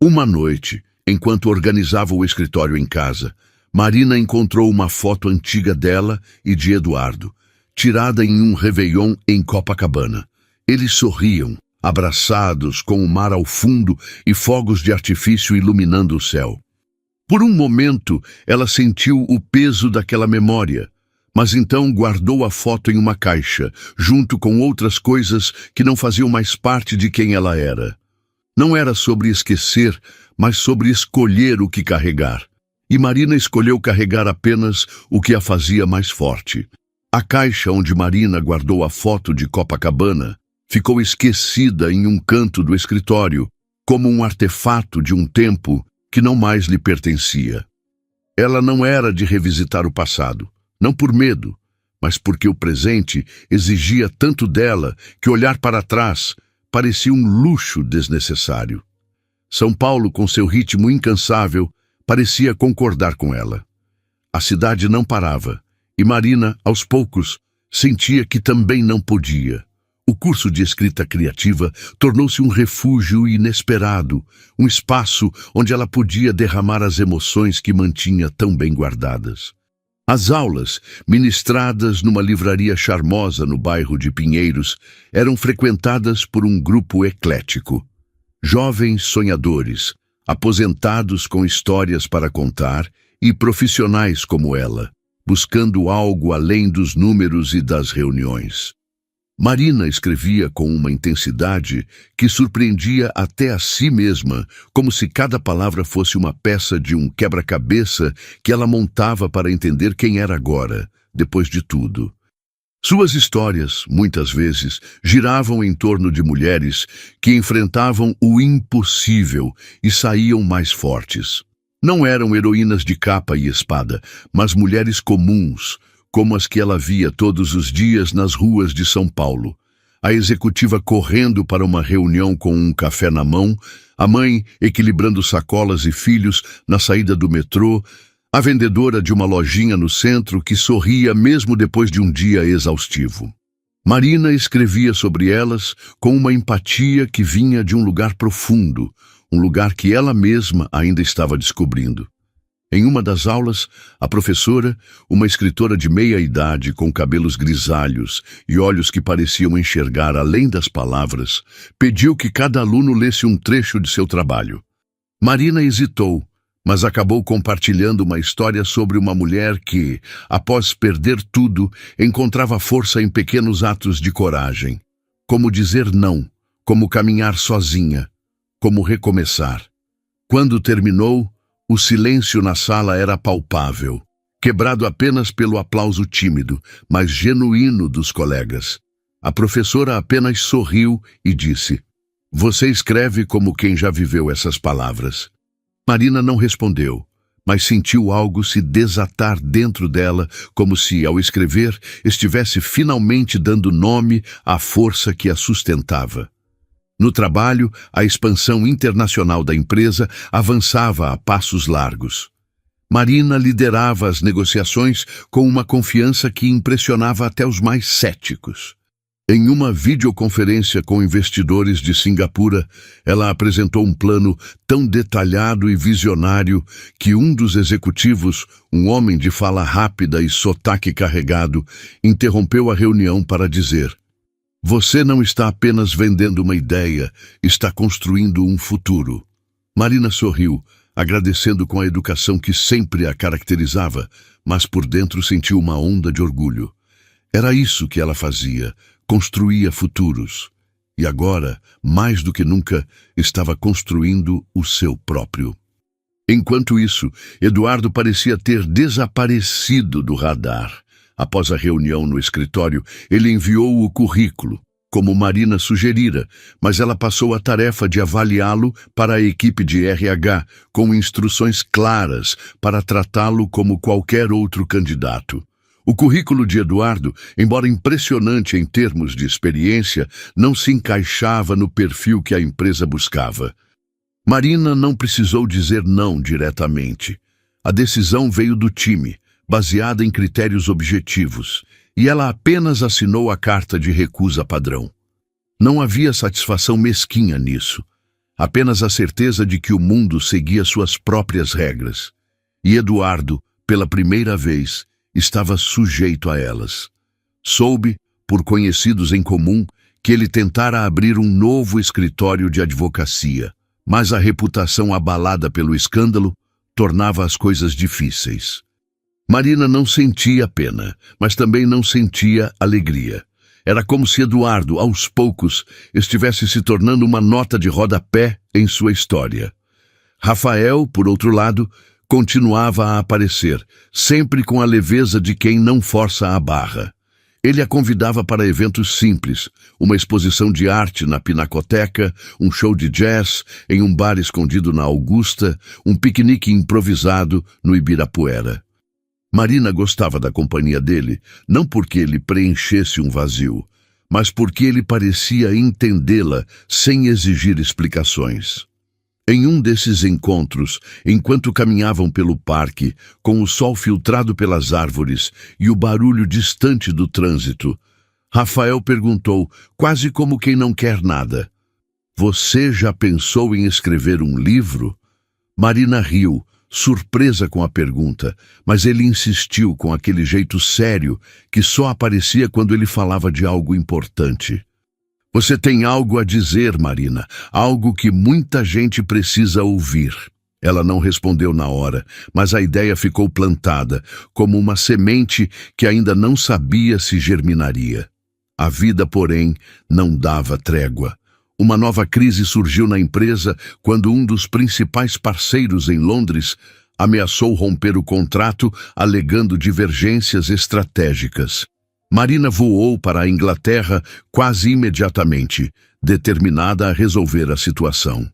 A: Uma noite, enquanto organizava o escritório em casa, Marina encontrou uma foto antiga dela e de Eduardo, tirada em um réveillon em Copacabana. Eles sorriam, abraçados com o mar ao fundo e fogos de artifício iluminando o céu. Por um momento, ela sentiu o peso daquela memória, mas então guardou a foto em uma caixa, junto com outras coisas que não faziam mais parte de quem ela era. Não era sobre esquecer, mas sobre escolher o que carregar. E Marina escolheu carregar apenas o que a fazia mais forte. A caixa onde Marina guardou a foto de Copacabana ficou esquecida em um canto do escritório, como um artefato de um tempo que não mais lhe pertencia. Ela não era de revisitar o passado, não por medo, mas porque o presente exigia tanto dela que olhar para trás parecia um luxo desnecessário. São Paulo, com seu ritmo incansável, parecia concordar com ela. A cidade não parava, e Marina, aos poucos, sentia que também não podia. O curso de escrita criativa tornou-se um refúgio inesperado, um espaço onde ela podia derramar as emoções que mantinha tão bem guardadas. As aulas, ministradas numa livraria charmosa no bairro de Pinheiros, eram frequentadas por um grupo eclético. Jovens sonhadores, aposentados com histórias para contar e profissionais como ela, buscando algo além dos números e das reuniões. Marina escrevia com uma intensidade que surpreendia até a si mesma, como se cada palavra fosse uma peça de um quebra-cabeça que ela montava para entender quem era agora, depois de tudo. Suas histórias, muitas vezes, giravam em torno de mulheres que enfrentavam o impossível e saíam mais fortes. Não eram heroínas de capa e espada, mas mulheres comuns, como as que ela via todos os dias nas ruas de São Paulo. A executiva correndo para uma reunião com um café na mão, a mãe equilibrando sacolas e filhos na saída do metrô, a vendedora de uma lojinha no centro que sorria mesmo depois de um dia exaustivo. Marina escrevia sobre elas com uma empatia que vinha de um lugar profundo, um lugar que ela mesma ainda estava descobrindo. Em uma das aulas, a professora, uma escritora de meia-idade com cabelos grisalhos e olhos que pareciam enxergar além das palavras, pediu que cada aluno lesse um trecho de seu trabalho. Marina hesitou, mas acabou compartilhando uma história sobre uma mulher que, após perder tudo, encontrava força em pequenos atos de coragem. Como dizer não, como caminhar sozinha, como recomeçar. Quando terminou, o silêncio na sala era palpável, quebrado apenas pelo aplauso tímido, mas genuíno dos colegas. A professora apenas sorriu e disse: "Você escreve como quem já viveu essas palavras." Marina não respondeu, mas sentiu algo se desatar dentro dela, como se, ao escrever, estivesse finalmente dando nome à força que a sustentava. No trabalho, a expansão internacional da empresa avançava a passos largos. Marina liderava as negociações com uma confiança que impressionava até os mais céticos. Em uma videoconferência com investidores de Singapura, ela apresentou um plano tão detalhado e visionário que um dos executivos, um homem de fala rápida e sotaque carregado, interrompeu a reunião para dizer: "Você não está apenas vendendo uma ideia, está construindo um futuro." Marina sorriu, agradecendo com a educação que sempre a caracterizava, mas por dentro sentiu uma onda de orgulho. Era isso que ela fazia, construía futuros. E agora, mais do que nunca, estava construindo o seu próprio. Enquanto isso, Eduardo parecia ter desaparecido do radar. Após a reunião no escritório, ele enviou o currículo, como Marina sugerira, mas ela passou a tarefa de avaliá-lo para a equipe de RH, com instruções claras para tratá-lo como qualquer outro candidato. O currículo de Eduardo, embora impressionante em termos de experiência, não se encaixava no perfil que a empresa buscava. Marina não precisou dizer não diretamente. A decisão veio do time, baseada em critérios objetivos, e ela apenas assinou a carta de recusa padrão. Não havia satisfação mesquinha nisso, apenas a certeza de que o mundo seguia suas próprias regras. E Eduardo, pela primeira vez, estava sujeito a elas. Soube, por conhecidos em comum, que ele tentara abrir um novo escritório de advocacia, mas a reputação abalada pelo escândalo tornava as coisas difíceis. Marina não sentia pena, mas também não sentia alegria. Era como se Eduardo, aos poucos, estivesse se tornando uma nota de rodapé em sua história. Rafael, por outro lado, continuava a aparecer, sempre com a leveza de quem não força a barra. Ele a convidava para eventos simples, uma exposição de arte na Pinacoteca, um show de jazz em um bar escondido na Augusta, um piquenique improvisado no Ibirapuera. Marina gostava da companhia dele, não porque ele preenchesse um vazio, mas porque ele parecia entendê-la sem exigir explicações. Em um desses encontros, enquanto caminhavam pelo parque, com o sol filtrado pelas árvores e o barulho distante do trânsito, Rafael perguntou, quase como quem não quer nada: "Você já pensou em escrever um livro?" Marina riu, surpresa com a pergunta, mas ele insistiu com aquele jeito sério que só aparecia quando ele falava de algo importante. "Você tem algo a dizer, Marina, algo que muita gente precisa ouvir." Ela não respondeu na hora, mas a ideia ficou plantada, como uma semente que ainda não sabia se germinaria. A vida, porém, não dava trégua. Uma nova crise surgiu na empresa quando um dos principais parceiros em Londres ameaçou romper o contrato, alegando divergências estratégicas. Marina voou para a Inglaterra quase imediatamente, determinada a resolver a situação.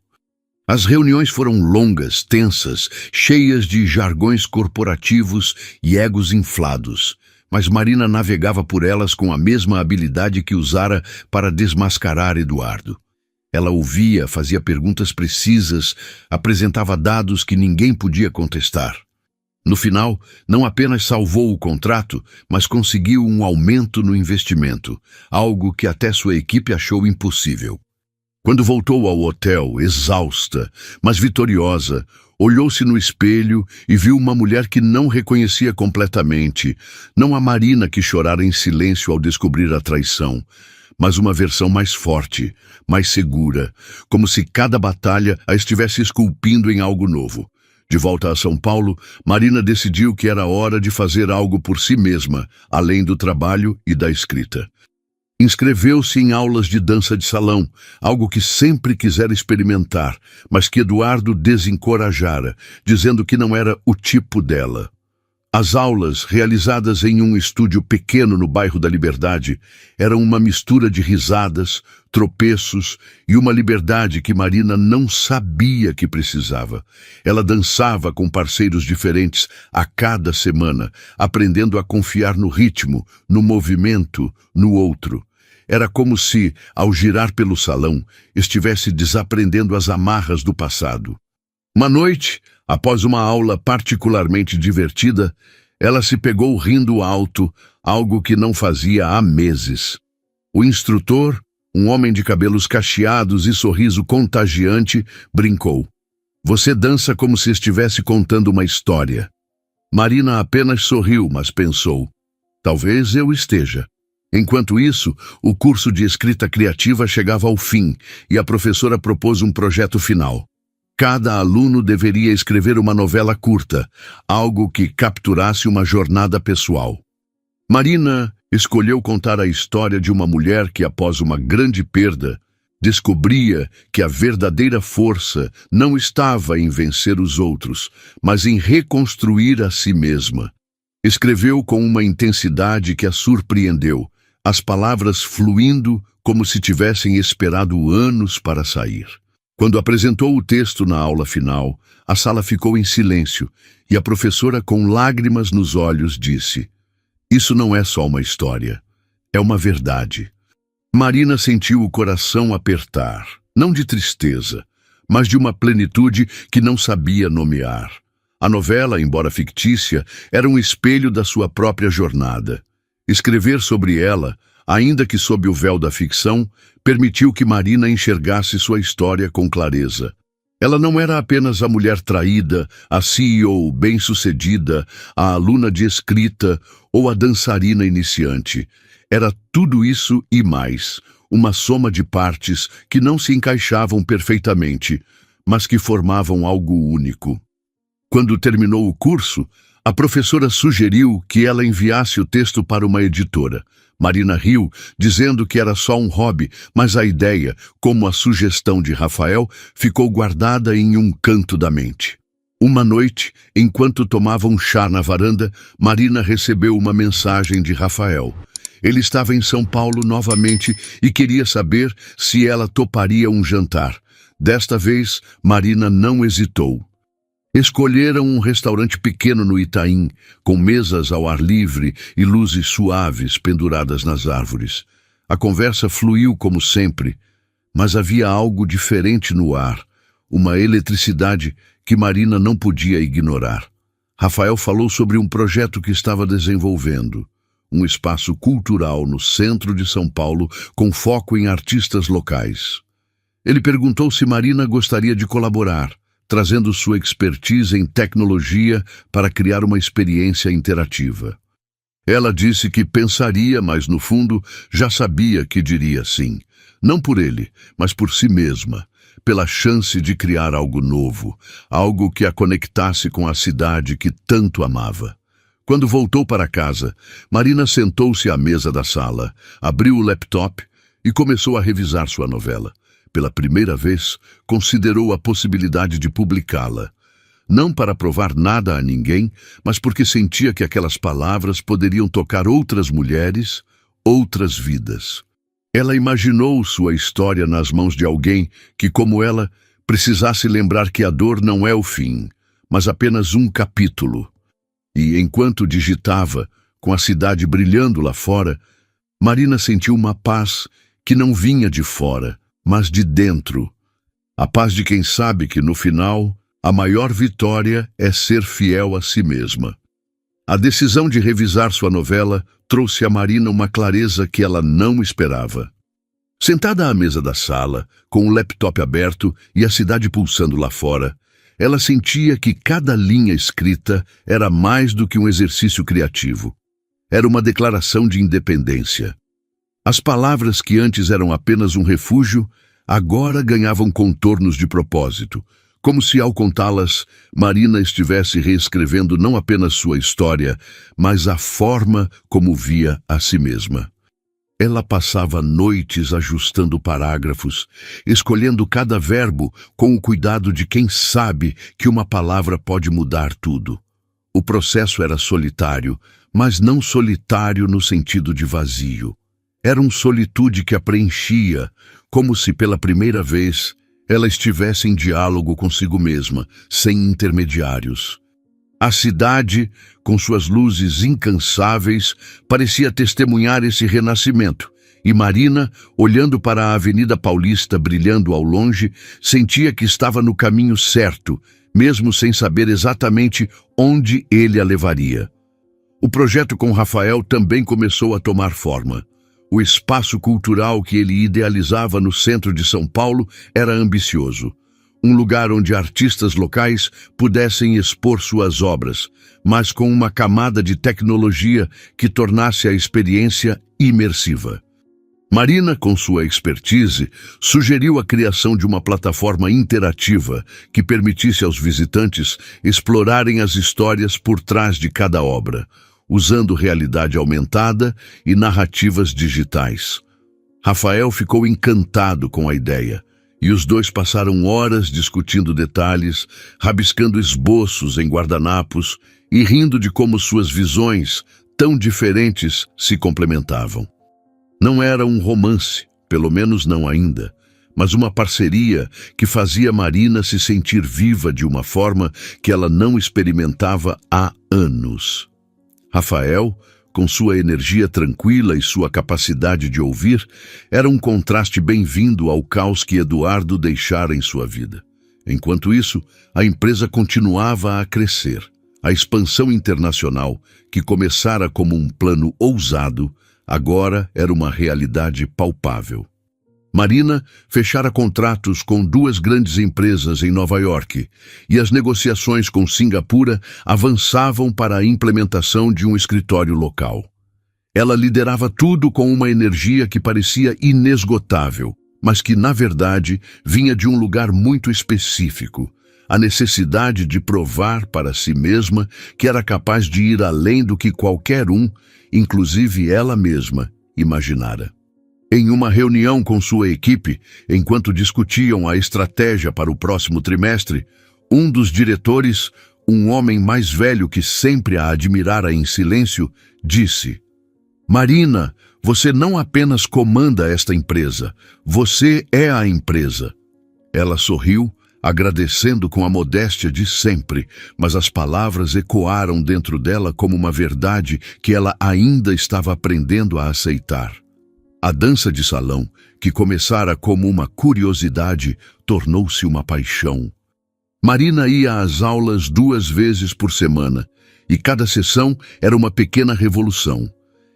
A: As reuniões foram longas, tensas, cheias de jargões corporativos e egos inflados, mas Marina navegava por elas com a mesma habilidade que usara para desmascarar Eduardo. Ela ouvia, fazia perguntas precisas, apresentava dados que ninguém podia contestar. No final, não apenas salvou o contrato, mas conseguiu um aumento no investimento, algo que até sua equipe achou impossível. Quando voltou ao hotel, exausta, mas vitoriosa, olhou-se no espelho e viu uma mulher que não reconhecia completamente, não a Marina que chorara em silêncio ao descobrir a traição, mas uma versão mais forte, mais segura, como se cada batalha a estivesse esculpindo em algo novo. De volta a São Paulo, Marina decidiu que era hora de fazer algo por si mesma, além do trabalho e da escrita. Inscreveu-se em aulas de dança de salão, algo que sempre quisera experimentar, mas que Eduardo desencorajara, dizendo que não era o tipo dela. As aulas, realizadas em um estúdio pequeno no bairro da Liberdade, eram uma mistura de risadas, tropeços e uma liberdade que Marina não sabia que precisava. Ela dançava com parceiros diferentes a cada semana, aprendendo a confiar no ritmo, no movimento, no outro. Era como se, ao girar pelo salão, estivesse desaprendendo as amarras do passado. Uma noite, após uma aula particularmente divertida, ela se pegou rindo alto, algo que não fazia há meses. O instrutor, um homem de cabelos cacheados e sorriso contagiante, brincou: "Você dança como se estivesse contando uma história." Marina apenas sorriu, mas pensou: "Talvez eu esteja." Enquanto isso, o curso de escrita criativa chegava ao fim e a professora propôs um projeto final. Cada aluno deveria escrever uma novela curta, algo que capturasse uma jornada pessoal. Marina escolheu contar a história de uma mulher que, após uma grande perda, descobria que a verdadeira força não estava em vencer os outros, mas em reconstruir a si mesma. Escreveu com uma intensidade que a surpreendeu, as palavras fluindo como se tivessem esperado anos para sair. Quando apresentou o texto na aula final, a sala ficou em silêncio e a professora, com lágrimas nos olhos, disse: "Isso não é só uma história, é uma verdade." Marina sentiu o coração apertar, não de tristeza, mas de uma plenitude que não sabia nomear. A novela, embora fictícia, era um espelho da sua própria jornada. Escrever sobre ela, ainda que sob o véu da ficção, permitiu que Marina enxergasse sua história com clareza. Ela não era apenas a mulher traída, a CEO bem-sucedida, a aluna de escrita ou a dançarina iniciante. Era tudo isso e mais, uma soma de partes que não se encaixavam perfeitamente, mas que formavam algo único. Quando terminou o curso, a professora sugeriu que ela enviasse o texto para uma editora. Marina riu, dizendo que era só um hobby, mas a ideia, como a sugestão de Rafael, ficou guardada em um canto da mente. Uma noite, enquanto tomava um chá na varanda, Marina recebeu uma mensagem de Rafael. Ele estava em São Paulo novamente e queria saber se ela toparia um jantar. Desta vez, Marina não hesitou. Escolheram um restaurante pequeno no Itaim, com mesas ao ar livre e luzes suaves penduradas nas árvores. A conversa fluiu como sempre, mas havia algo diferente no ar, uma eletricidade que Marina não podia ignorar. Rafael falou sobre um projeto que estava desenvolvendo, um espaço cultural no centro de São Paulo com foco em artistas locais. Ele perguntou se Marina gostaria de colaborar, trazendo sua expertise em tecnologia para criar uma experiência interativa. Ela disse que pensaria, mas no fundo já sabia que diria sim. Não por ele, mas por si mesma, pela chance de criar algo novo, algo que a conectasse com a cidade que tanto amava. Quando voltou para casa, Marina sentou-se à mesa da sala, abriu o laptop e começou a revisar sua novela. Pela primeira vez, considerou a possibilidade de publicá-la. Não para provar nada a ninguém, mas porque sentia que aquelas palavras poderiam tocar outras mulheres, outras vidas. Ela imaginou sua história nas mãos de alguém que, como ela, precisasse lembrar que a dor não é o fim, mas apenas um capítulo. E, enquanto digitava, com a cidade brilhando lá fora, Marina sentiu uma paz que não vinha de fora, mas de dentro. A paz de quem sabe que, no final, a maior vitória é ser fiel a si mesma. A decisão de revisar sua novela trouxe a Marina uma clareza que ela não esperava. Sentada à mesa da sala, com o laptop aberto e a cidade pulsando lá fora, ela sentia que cada linha escrita era mais do que um exercício criativo. Era uma declaração de independência. As palavras que antes eram apenas um refúgio, agora ganhavam contornos de propósito, como se, ao contá-las, Marina estivesse reescrevendo não apenas sua história, mas a forma como via a si mesma. Ela passava noites ajustando parágrafos, escolhendo cada verbo com o cuidado de quem sabe que uma palavra pode mudar tudo. O processo era solitário, mas não solitário no sentido de vazio. Era uma solitude que a preenchia, como se pela primeira vez ela estivesse em diálogo consigo mesma, sem intermediários. A cidade, com suas luzes incansáveis, parecia testemunhar esse renascimento, e Marina, olhando para a Avenida Paulista brilhando ao longe, sentia que estava no caminho certo, mesmo sem saber exatamente onde ele a levaria. O projeto com Rafael também começou a tomar forma. O espaço cultural que ele idealizava no centro de São Paulo era ambicioso. Um lugar onde artistas locais pudessem expor suas obras, mas com uma camada de tecnologia que tornasse a experiência imersiva. Marina, com sua expertise, sugeriu a criação de uma plataforma interativa que permitisse aos visitantes explorarem as histórias por trás de cada obra, usando realidade aumentada e narrativas digitais. Rafael ficou encantado com a ideia, e os dois passaram horas discutindo detalhes, rabiscando esboços em guardanapos e rindo de como suas visões, tão diferentes, se complementavam. Não era um romance, pelo menos não ainda, mas uma parceria que fazia Marina se sentir viva de uma forma que ela não experimentava há anos. Rafael, com sua energia tranquila e sua capacidade de ouvir, era um contraste bem-vindo ao caos que Eduardo deixara em sua vida. Enquanto isso, a empresa continuava a crescer. A expansão internacional, que começara como um plano ousado, agora era uma realidade palpável. Marina fechara contratos com 2 grandes empresas em Nova York e as negociações com Singapura avançavam para a implementação de um escritório local. Ela liderava tudo com uma energia que parecia inesgotável, mas que, na verdade, vinha de um lugar muito específico. A necessidade de provar para si mesma que era capaz de ir além do que qualquer um, inclusive ela mesma, imaginara. Em uma reunião com sua equipe, enquanto discutiam a estratégia para o próximo trimestre, um dos diretores, um homem mais velho que sempre a admirara em silêncio, disse: "Marina, você não apenas comanda esta empresa, você é a empresa." Ela sorriu, agradecendo com a modéstia de sempre, mas as palavras ecoaram dentro dela como uma verdade que ela ainda estava aprendendo a aceitar. A dança de salão, que começara como uma curiosidade, tornou-se uma paixão. Marina ia às aulas 2 vezes por semana, e cada sessão era uma pequena revolução.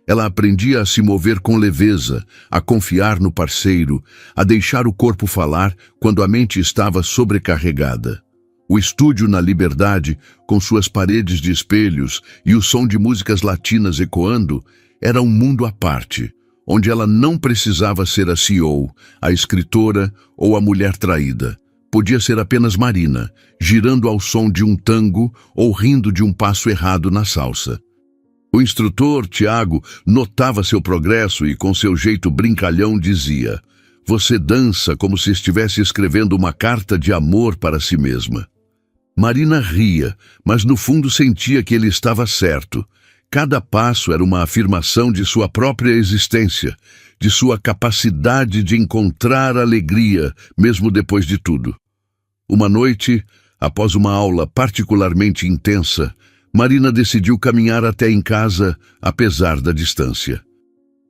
A: Ela aprendia a se mover com leveza, a confiar no parceiro, a deixar o corpo falar quando a mente estava sobrecarregada. O estúdio na Liberdade, com suas paredes de espelhos e o som de músicas latinas ecoando, era um mundo à parte, onde ela não precisava ser a CEO, a escritora ou a mulher traída. Podia ser apenas Marina, girando ao som de um tango ou rindo de um passo errado na salsa. O instrutor, Tiago, notava seu progresso e, com seu jeito brincalhão, dizia: "Você dança como se estivesse escrevendo uma carta de amor para si mesma." Marina ria, mas no fundo sentia que ele estava certo. Cada passo era uma afirmação de sua própria existência, de sua capacidade de encontrar alegria, mesmo depois de tudo. Uma noite, após uma aula particularmente intensa, Marina decidiu caminhar até em casa, apesar da distância.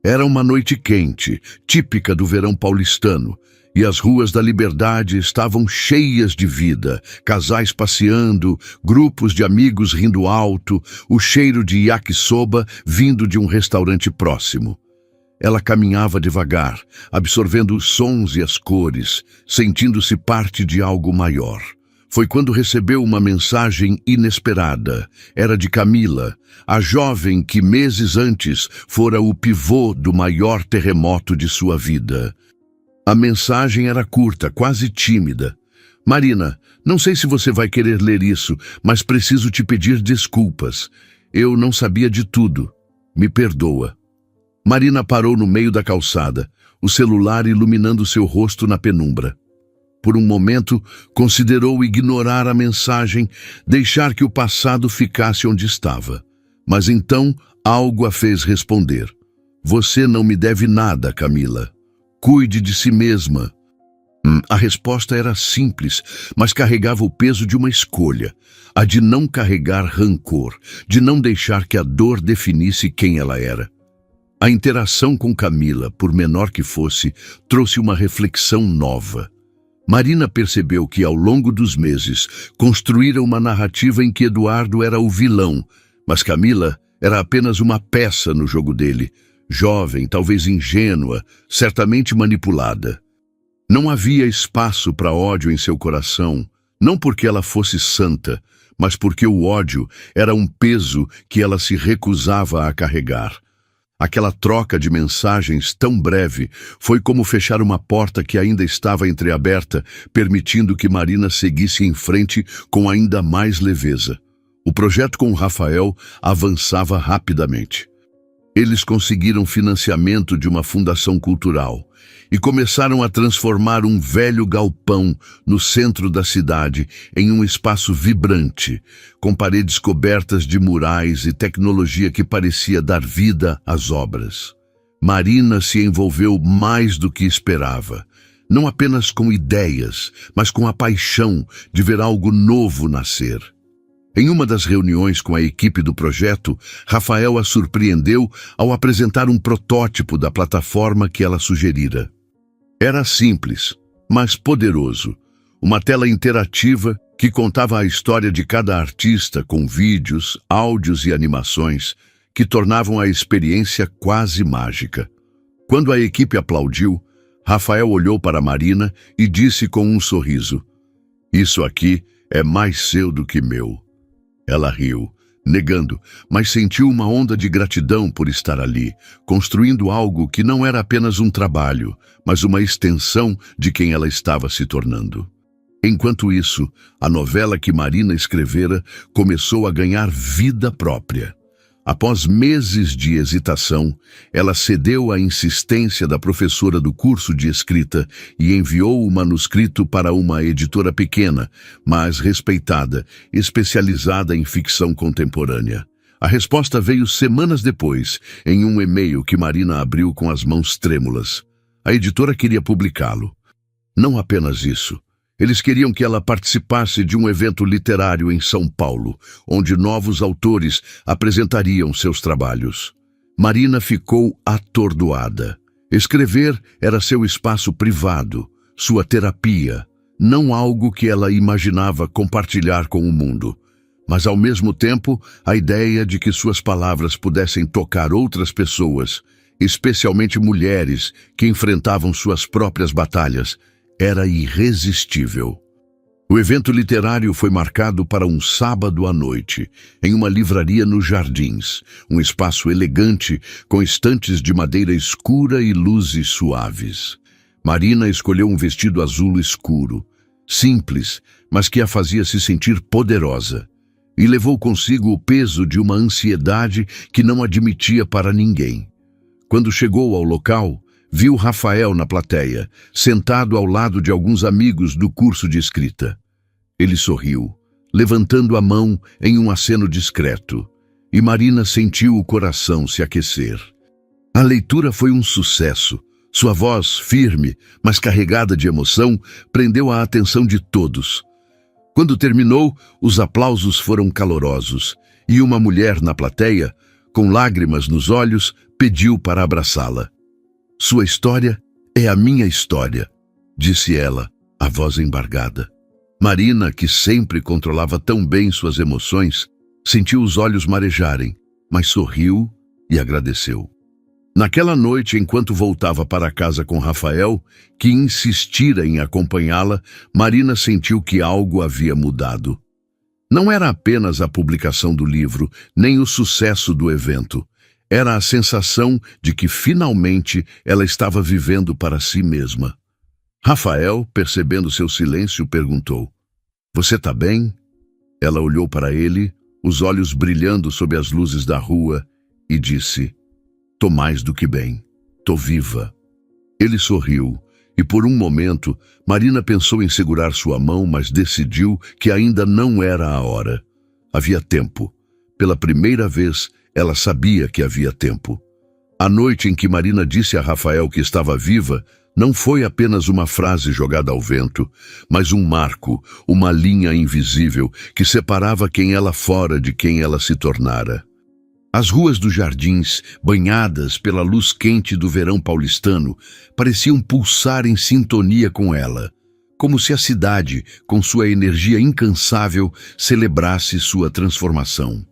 A: Era uma noite quente, típica do verão paulistano, e as ruas da Liberdade estavam cheias de vida, casais passeando, grupos de amigos rindo alto, o cheiro de yakisoba vindo de um restaurante próximo. Ela caminhava devagar, absorvendo os sons e as cores, sentindo-se parte de algo maior. Foi quando recebeu uma mensagem inesperada. Era de Camila, a jovem que meses antes fora o pivô do maior terremoto de sua vida. A mensagem era curta, quase tímida. "Marina, não sei se você vai querer ler isso, mas preciso te pedir desculpas. Eu não sabia de tudo. Me perdoa." Marina parou no meio da calçada, o celular iluminando seu rosto na penumbra. Por um momento, considerou ignorar a mensagem, deixar que o passado ficasse onde estava. Mas então, algo a fez responder. "Você não me deve nada, Camila. Cuide de si mesma." A resposta era simples, mas carregava o peso de uma escolha, a de não carregar rancor, de não deixar que a dor definisse quem ela era. A interação com Camila, por menor que fosse, trouxe uma reflexão nova. Marina percebeu que, ao longo dos meses, construíra uma narrativa em que Eduardo era o vilão, mas Camila era apenas uma peça no jogo dele, jovem, talvez ingênua, certamente manipulada. Não havia espaço para ódio em seu coração, não porque ela fosse santa, mas porque o ódio era um peso que ela se recusava a carregar. Aquela troca de mensagens tão breve foi como fechar uma porta que ainda estava entreaberta, permitindo que Marina seguisse em frente com ainda mais leveza. O projeto com Rafael avançava rapidamente. Eles conseguiram financiamento de uma fundação cultural e começaram a transformar um velho galpão no centro da cidade em um espaço vibrante, com paredes cobertas de murais e tecnologia que parecia dar vida às obras. Marina se envolveu mais do que esperava, não apenas com ideias, mas com a paixão de ver algo novo nascer. Em uma das reuniões com a equipe do projeto, Rafael a surpreendeu ao apresentar um protótipo da plataforma que ela sugerira. Era simples, mas poderoso. Uma tela interativa que contava a história de cada artista com vídeos, áudios e animações que tornavam a experiência quase mágica. Quando a equipe aplaudiu, Rafael olhou para Marina e disse com um sorriso: "Isso aqui é mais seu do que meu." Ela riu. negando, mas sentiu uma onda de gratidão por estar ali, construindo algo que não era apenas um trabalho, mas uma extensão de quem ela estava se tornando. Enquanto isso, a novela que Marina escrevera começou a ganhar vida própria. Após meses de hesitação, ela cedeu à insistência da professora do curso de escrita e enviou o manuscrito para uma editora pequena, mas respeitada, especializada em ficção contemporânea. A resposta veio semanas depois, em um e-mail que Marina abriu com as mãos trêmulas. A editora queria publicá-lo. Não apenas isso. Eles queriam que ela participasse de um evento literário em São Paulo, onde novos autores apresentariam seus trabalhos. Marina ficou atordoada. Escrever era seu espaço privado, sua terapia, não algo que ela imaginava compartilhar com o mundo. Mas, ao mesmo tempo, a ideia de que suas palavras pudessem tocar outras pessoas, especialmente mulheres que enfrentavam suas próprias batalhas, era irresistível. O evento literário foi marcado para um sábado à noite, em uma livraria nos Jardins, um espaço elegante com estantes de madeira escura e luzes suaves. Marina escolheu um vestido azul escuro, simples, mas que a fazia se sentir poderosa, e levou consigo o peso de uma ansiedade que não admitia para ninguém. Quando chegou ao local, viu Rafael na plateia, sentado ao lado de alguns amigos do curso de escrita. Ele sorriu, levantando a mão em um aceno discreto, e Marina sentiu o coração se aquecer. A leitura foi um sucesso. Sua voz, firme, mas carregada de emoção, prendeu a atenção de todos. Quando terminou, os aplausos foram calorosos, e uma mulher na plateia, com lágrimas nos olhos, pediu para abraçá-la. Sua história é a minha história, disse ela, a voz embargada. Marina, que sempre controlava tão bem suas emoções, sentiu os olhos marejarem, mas sorriu e agradeceu. Naquela noite, enquanto voltava para casa com Rafael, que insistira em acompanhá-la, Marina sentiu que algo havia mudado. Não era apenas a publicação do livro, nem o sucesso do evento. Era a sensação de que finalmente ela estava vivendo para si mesma. Rafael, percebendo seu silêncio, perguntou: "Você está bem?" Ela olhou para ele, os olhos brilhando sob as luzes da rua, e disse: "Tô mais do que bem. Tô viva." Ele sorriu, e por um momento, Marina pensou em segurar sua mão, mas decidiu que ainda não era a hora. Havia tempo. Pela primeira vez, ela sabia que havia tempo. A noite em que Marina disse a Rafael que estava viva não foi apenas uma frase jogada ao vento, mas um marco, uma linha invisível que separava quem ela fora de quem ela se tornara. As ruas dos Jardins, banhadas pela luz quente do verão paulistano, pareciam pulsar em sintonia com ela, como se a cidade, com sua energia incansável, celebrasse sua transformação.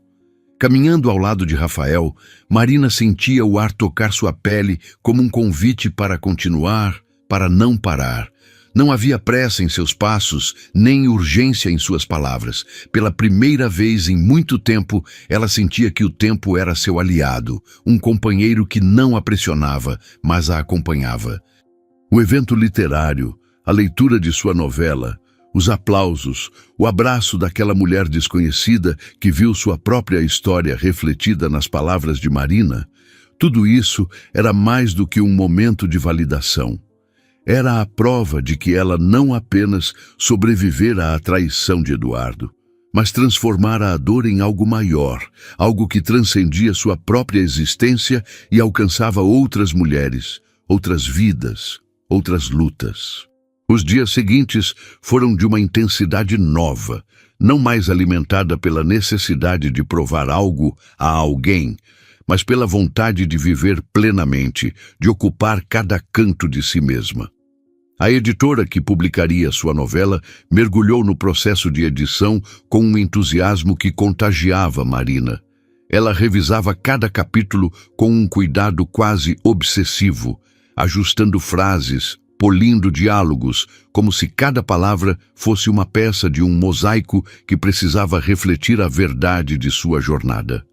A: Caminhando ao lado de Rafael, Marina sentia o ar tocar sua pele como um convite para continuar, para não parar. Não havia pressa em seus passos, nem urgência em suas palavras. Pela primeira vez em muito tempo, ela sentia que o tempo era seu aliado, um companheiro que não a pressionava, mas a acompanhava. O evento literário, a leitura de sua novela, os aplausos, o abraço daquela mulher desconhecida que viu sua própria história refletida nas palavras de Marina, tudo isso era mais do que um momento de validação. Era a prova de que ela não apenas sobrevivera à traição de Eduardo, mas transformara a dor em algo maior, algo que transcendia sua própria existência e alcançava outras mulheres, outras vidas, outras lutas. Os dias seguintes foram de uma intensidade nova, não mais alimentada pela necessidade de provar algo a alguém, mas pela vontade de viver plenamente, de ocupar cada canto de si mesma. A editora que publicaria sua novela mergulhou no processo de edição com um entusiasmo que contagiava Marina. Ela revisava cada capítulo com um cuidado quase obsessivo, ajustando frases, polindo diálogos, como se cada palavra fosse uma peça de um mosaico que precisava refletir a verdade de sua jornada.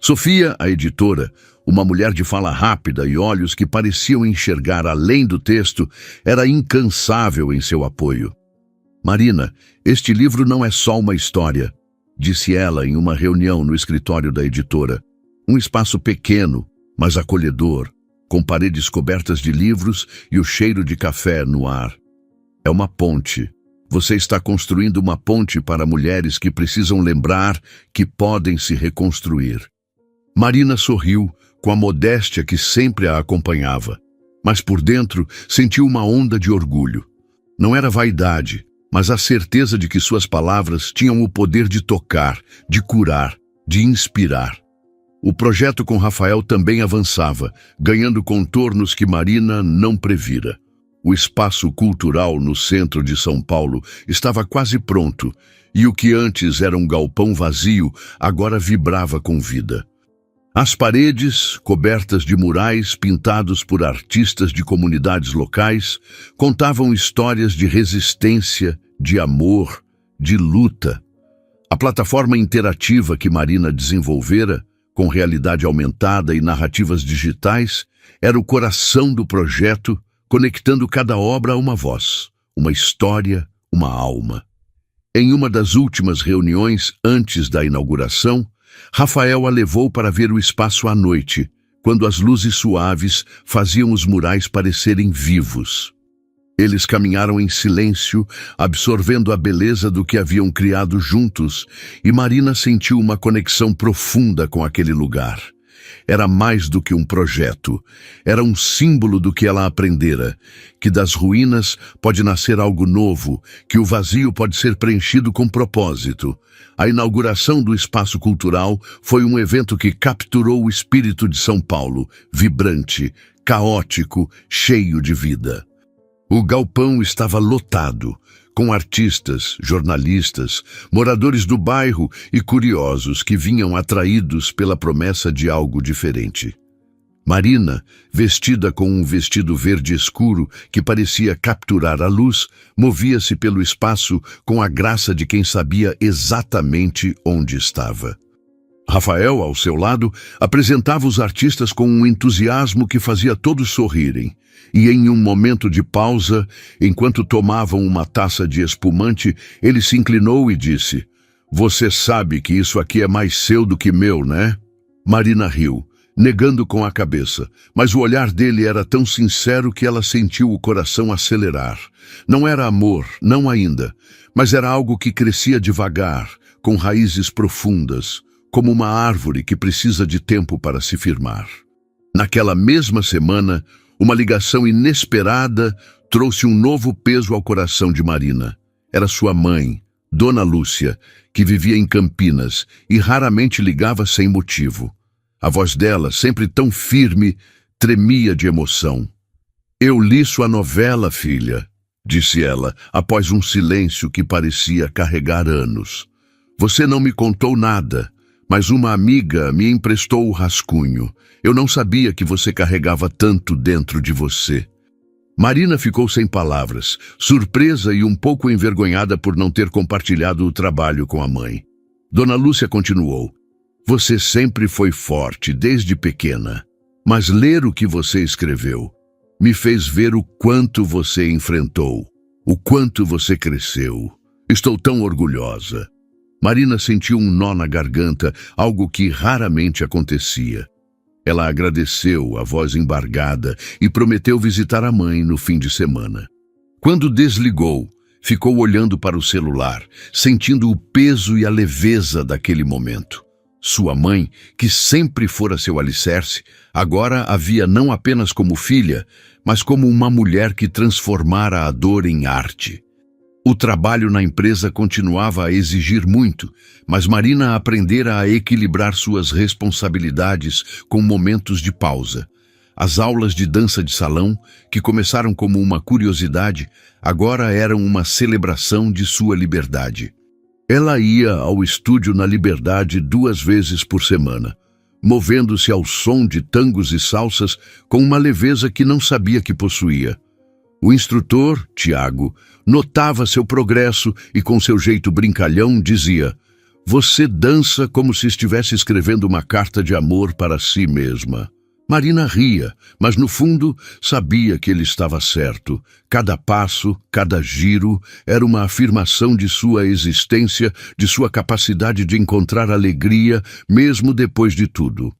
A: Sofia, a editora, uma mulher de fala rápida e olhos que pareciam enxergar além do texto, era incansável em seu apoio. "Marina, este livro não é só uma história", disse ela em uma reunião no escritório da editora. "Um espaço pequeno, mas acolhedor, com paredes cobertas de livros e o cheiro de café no ar. É uma ponte. Você está construindo uma ponte para mulheres que precisam lembrar que podem se reconstruir." Marina sorriu com a modéstia que sempre a acompanhava, mas por dentro sentiu uma onda de orgulho. Não era vaidade, mas a certeza de que suas palavras tinham o poder de tocar, de curar, de inspirar. O projeto com Rafael também avançava, ganhando contornos que Marina não previra. O espaço cultural no centro de São Paulo estava quase pronto, e o que antes era um galpão vazio agora vibrava com vida. As paredes, cobertas de murais pintados por artistas de comunidades locais, contavam histórias de resistência, de amor, de luta. A plataforma interativa que Marina desenvolvera, com realidade aumentada e narrativas digitais, era o coração do projeto, conectando cada obra a uma voz, uma história, uma alma. Em uma das últimas reuniões antes da inauguração, Rafael a levou para ver o espaço à noite, quando as luzes suaves faziam os murais parecerem vivos. Eles caminharam em silêncio, absorvendo a beleza do que haviam criado juntos, e Marina sentiu uma conexão profunda com aquele lugar. Era mais do que um projeto, era um símbolo do que ela aprendera, que das ruínas pode nascer algo novo, que o vazio pode ser preenchido com propósito. A inauguração do Espaço Cultural foi um evento que capturou o espírito de São Paulo, vibrante, caótico, cheio de vida. O galpão estava lotado, com artistas, jornalistas, moradores do bairro e curiosos que vinham atraídos pela promessa de algo diferente. Marina, vestida com um vestido verde escuro que parecia capturar a luz, movia-se pelo espaço com a graça de quem sabia exatamente onde estava. Rafael, ao seu lado, apresentava os artistas com um entusiasmo que fazia todos sorrirem. E em um momento de pausa, enquanto tomavam uma taça de espumante, ele se inclinou e disse: "Você sabe que isso aqui é mais seu do que meu, né?" Marina riu, negando com a cabeça, mas o olhar dele era tão sincero que ela sentiu o coração acelerar. Não era amor, não ainda, mas era algo que crescia devagar, com raízes profundas, como uma árvore que precisa de tempo para se firmar. Naquela mesma semana, uma ligação inesperada trouxe um novo peso ao coração de Marina. Era sua mãe, Dona Lúcia, que vivia em Campinas e raramente ligava sem motivo. A voz dela, sempre tão firme, tremia de emoção. "Eu li sua novela, filha", disse ela, após um silêncio que parecia carregar anos. "Você não me contou nada, mas uma amiga me emprestou o rascunho. Eu não sabia que você carregava tanto dentro de você." Marina ficou sem palavras, surpresa e um pouco envergonhada por não ter compartilhado o trabalho com a mãe. Dona Lúcia continuou: "Você sempre foi forte, desde pequena. Mas ler o que você escreveu me fez ver o quanto você enfrentou, o quanto você cresceu. Estou tão orgulhosa." Marina sentiu um nó na garganta, algo que raramente acontecia. Ela agradeceu, a voz embargada, e prometeu visitar a mãe no fim de semana. Quando desligou, ficou olhando para o celular, sentindo o peso e a leveza daquele momento. Sua mãe, que sempre fora seu alicerce, agora a via não apenas como filha, mas como uma mulher que transformara a dor em arte. O trabalho na empresa continuava a exigir muito, mas Marina aprendera a equilibrar suas responsabilidades com momentos de pausa. As aulas de dança de salão, que começaram como uma curiosidade, agora eram uma celebração de sua liberdade. Ela ia ao estúdio na Liberdade 2 vezes por semana, movendo-se ao som de tangos e salsas com uma leveza que não sabia que possuía. O instrutor, Tiago, notava seu progresso e com seu jeito brincalhão dizia: "Você dança como se estivesse escrevendo uma carta de amor para si mesma." Marina ria, mas no fundo sabia que ele estava certo. Cada passo, cada giro era uma afirmação de sua existência, de sua capacidade de encontrar alegria, mesmo depois de tudo.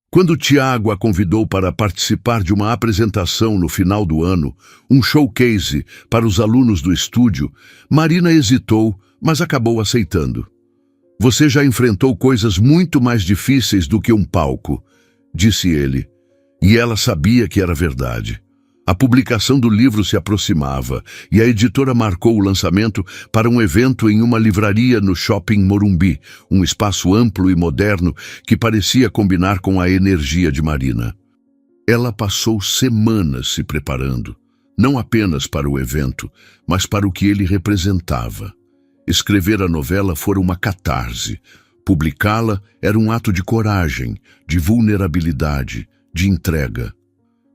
A: Quando Tiago a convidou para participar de uma apresentação no final do ano, um showcase para os alunos do estúdio, Marina hesitou, mas acabou aceitando. "Você já enfrentou coisas muito mais difíceis do que um palco", disse ele, e ela sabia que era verdade. A publicação do livro se aproximava e a editora marcou o lançamento para um evento em uma livraria no Shopping Morumbi, um espaço amplo e moderno que parecia combinar com a energia de Marina. Ela passou semanas se preparando, não apenas para o evento, mas para o que ele representava. Escrever a novela fora uma catarse. Publicá-la era um ato de coragem, de vulnerabilidade, de entrega.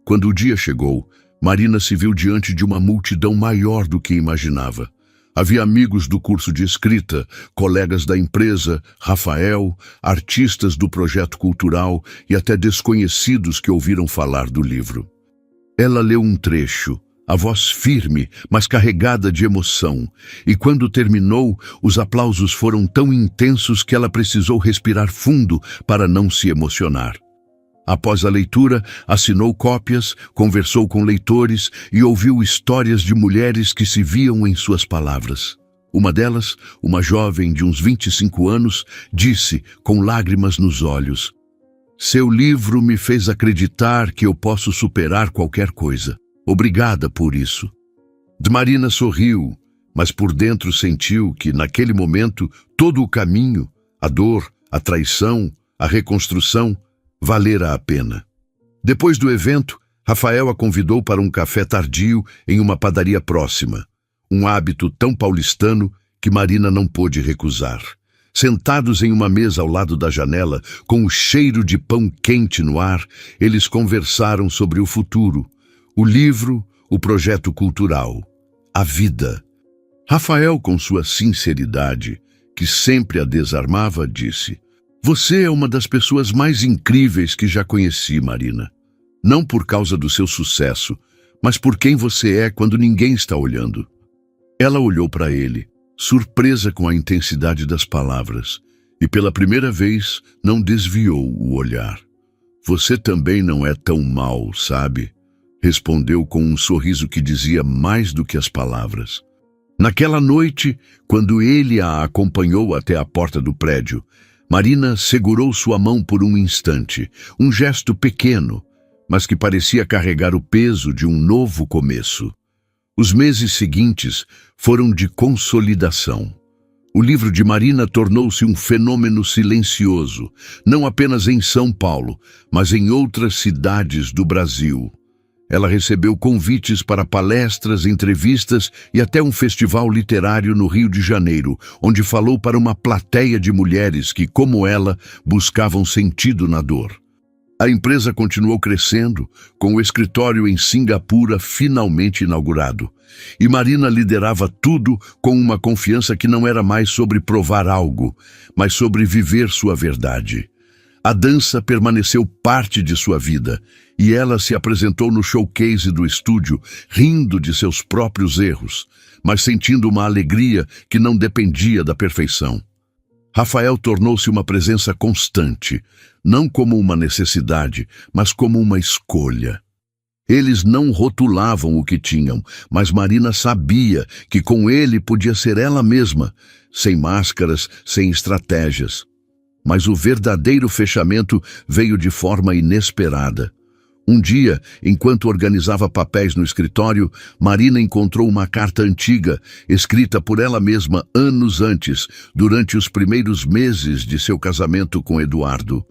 A: Quando o dia chegou, Marina se viu diante de uma multidão maior do que imaginava. Havia amigos do curso de escrita, colegas da empresa, Rafael, artistas do projeto cultural e até desconhecidos que ouviram falar do livro. Ela leu um trecho, a voz firme, mas carregada de emoção, e quando terminou, os aplausos foram tão intensos que ela precisou respirar fundo para não se emocionar. Após a leitura, assinou cópias, conversou com leitores e ouviu histórias de mulheres que se viam em suas palavras. Uma delas, uma jovem de uns 25 anos, disse, com lágrimas nos olhos: "Seu livro me fez acreditar que eu posso superar qualquer coisa. Obrigada por isso." Marina sorriu, mas por dentro sentiu que, naquele momento, todo o caminho, a dor, a traição, a reconstrução, valera a pena. Depois do evento, Rafael a convidou para um café tardio em uma padaria próxima, um hábito tão paulistano que Marina não pôde recusar. Sentados em uma mesa ao lado da janela, com o cheiro de pão quente no ar, eles conversaram sobre o futuro, o livro, o projeto cultural, a vida. Rafael, com sua sinceridade, que sempre a desarmava, disse: "Você é uma das pessoas mais incríveis que já conheci, Marina. Não por causa do seu sucesso, mas por quem você é quando ninguém está olhando." Ela olhou para ele, surpresa com a intensidade das palavras, e pela primeira vez não desviou o olhar. "Você também não é tão mal, sabe?" respondeu com um sorriso que dizia mais do que as palavras. Naquela noite, quando ele a acompanhou até a porta do prédio, Marina segurou sua mão por um instante, um gesto pequeno, mas que parecia carregar o peso de um novo começo. Os meses seguintes foram de consolidação. O livro de Marina tornou-se um fenômeno silencioso, não apenas em São Paulo, mas em outras cidades do Brasil. Ela recebeu convites para palestras, entrevistas e até um festival literário no Rio de Janeiro, onde falou para uma plateia de mulheres que, como ela, buscavam sentido na dor. A empresa continuou crescendo, com o escritório em Singapura finalmente inaugurado. E Marina liderava tudo com uma confiança que não era mais sobre provar algo, mas sobre viver sua verdade. A dança permaneceu parte de sua vida, e ela se apresentou no showcase do estúdio, rindo de seus próprios erros, mas sentindo uma alegria que não dependia da perfeição. Rafael tornou-se uma presença constante, não como uma necessidade, mas como uma escolha. Eles não rotulavam o que tinham, mas Marina sabia que com ele podia ser ela mesma, sem máscaras, sem estratégias. Mas o verdadeiro fechamento veio de forma inesperada. Um dia, enquanto organizava papéis no escritório, Marina encontrou uma carta antiga, escrita por ela mesma anos antes, durante os primeiros meses de seu casamento com Eduardo.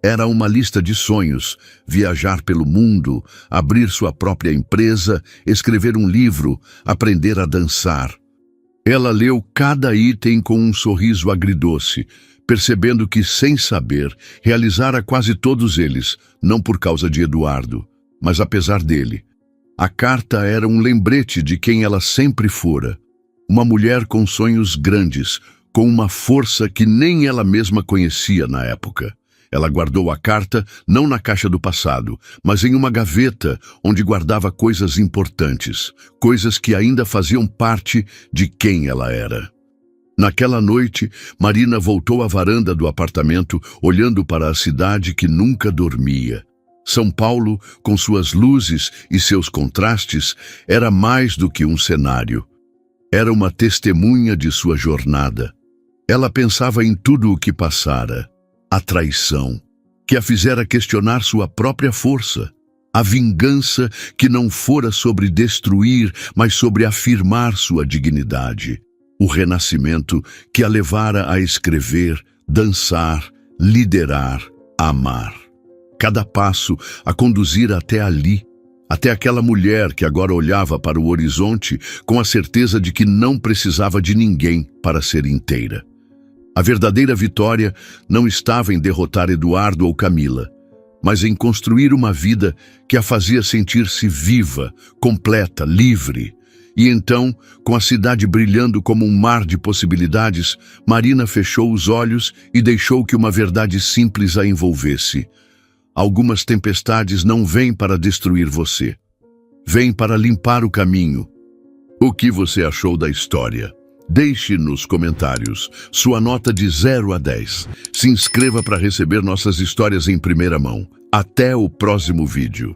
A: Era uma lista de sonhos: viajar pelo mundo, abrir sua própria empresa, escrever um livro, aprender a dançar. Ela leu cada item com um sorriso agridoce, percebendo que, sem saber, realizara quase todos eles, não por causa de Eduardo, mas apesar dele. A carta era um lembrete de quem ela sempre fora. Uma mulher com sonhos grandes, com uma força que nem ela mesma conhecia na época. Ela guardou a carta não na caixa do passado, mas em uma gaveta onde guardava coisas importantes, coisas que ainda faziam parte de quem ela era. Naquela noite, Marina voltou à varanda do apartamento, olhando para a cidade que nunca dormia. São Paulo, com suas luzes e seus contrastes, era mais do que um cenário. Era uma testemunha de sua jornada. Ela pensava em tudo o que passara. A traição, que a fizera questionar sua própria força. A vingança que não fora sobre destruir, mas sobre afirmar sua dignidade. O renascimento que a levara a escrever, dançar, liderar, amar. Cada passo a conduzir até ali, até aquela mulher que agora olhava para o horizonte com a certeza de que não precisava de ninguém para ser inteira. A verdadeira vitória não estava em derrotar Eduardo ou Camila, mas em construir uma vida que a fazia sentir-se viva, completa, livre. E então, com a cidade brilhando como um mar de possibilidades, Marina fechou os olhos e deixou que uma verdade simples a envolvesse. Algumas tempestades não vêm para destruir você. Vêm para limpar o caminho. O que você achou da história? Deixe nos comentários sua nota de 0 a 10. Se inscreva para receber nossas histórias em primeira mão. Até o próximo vídeo.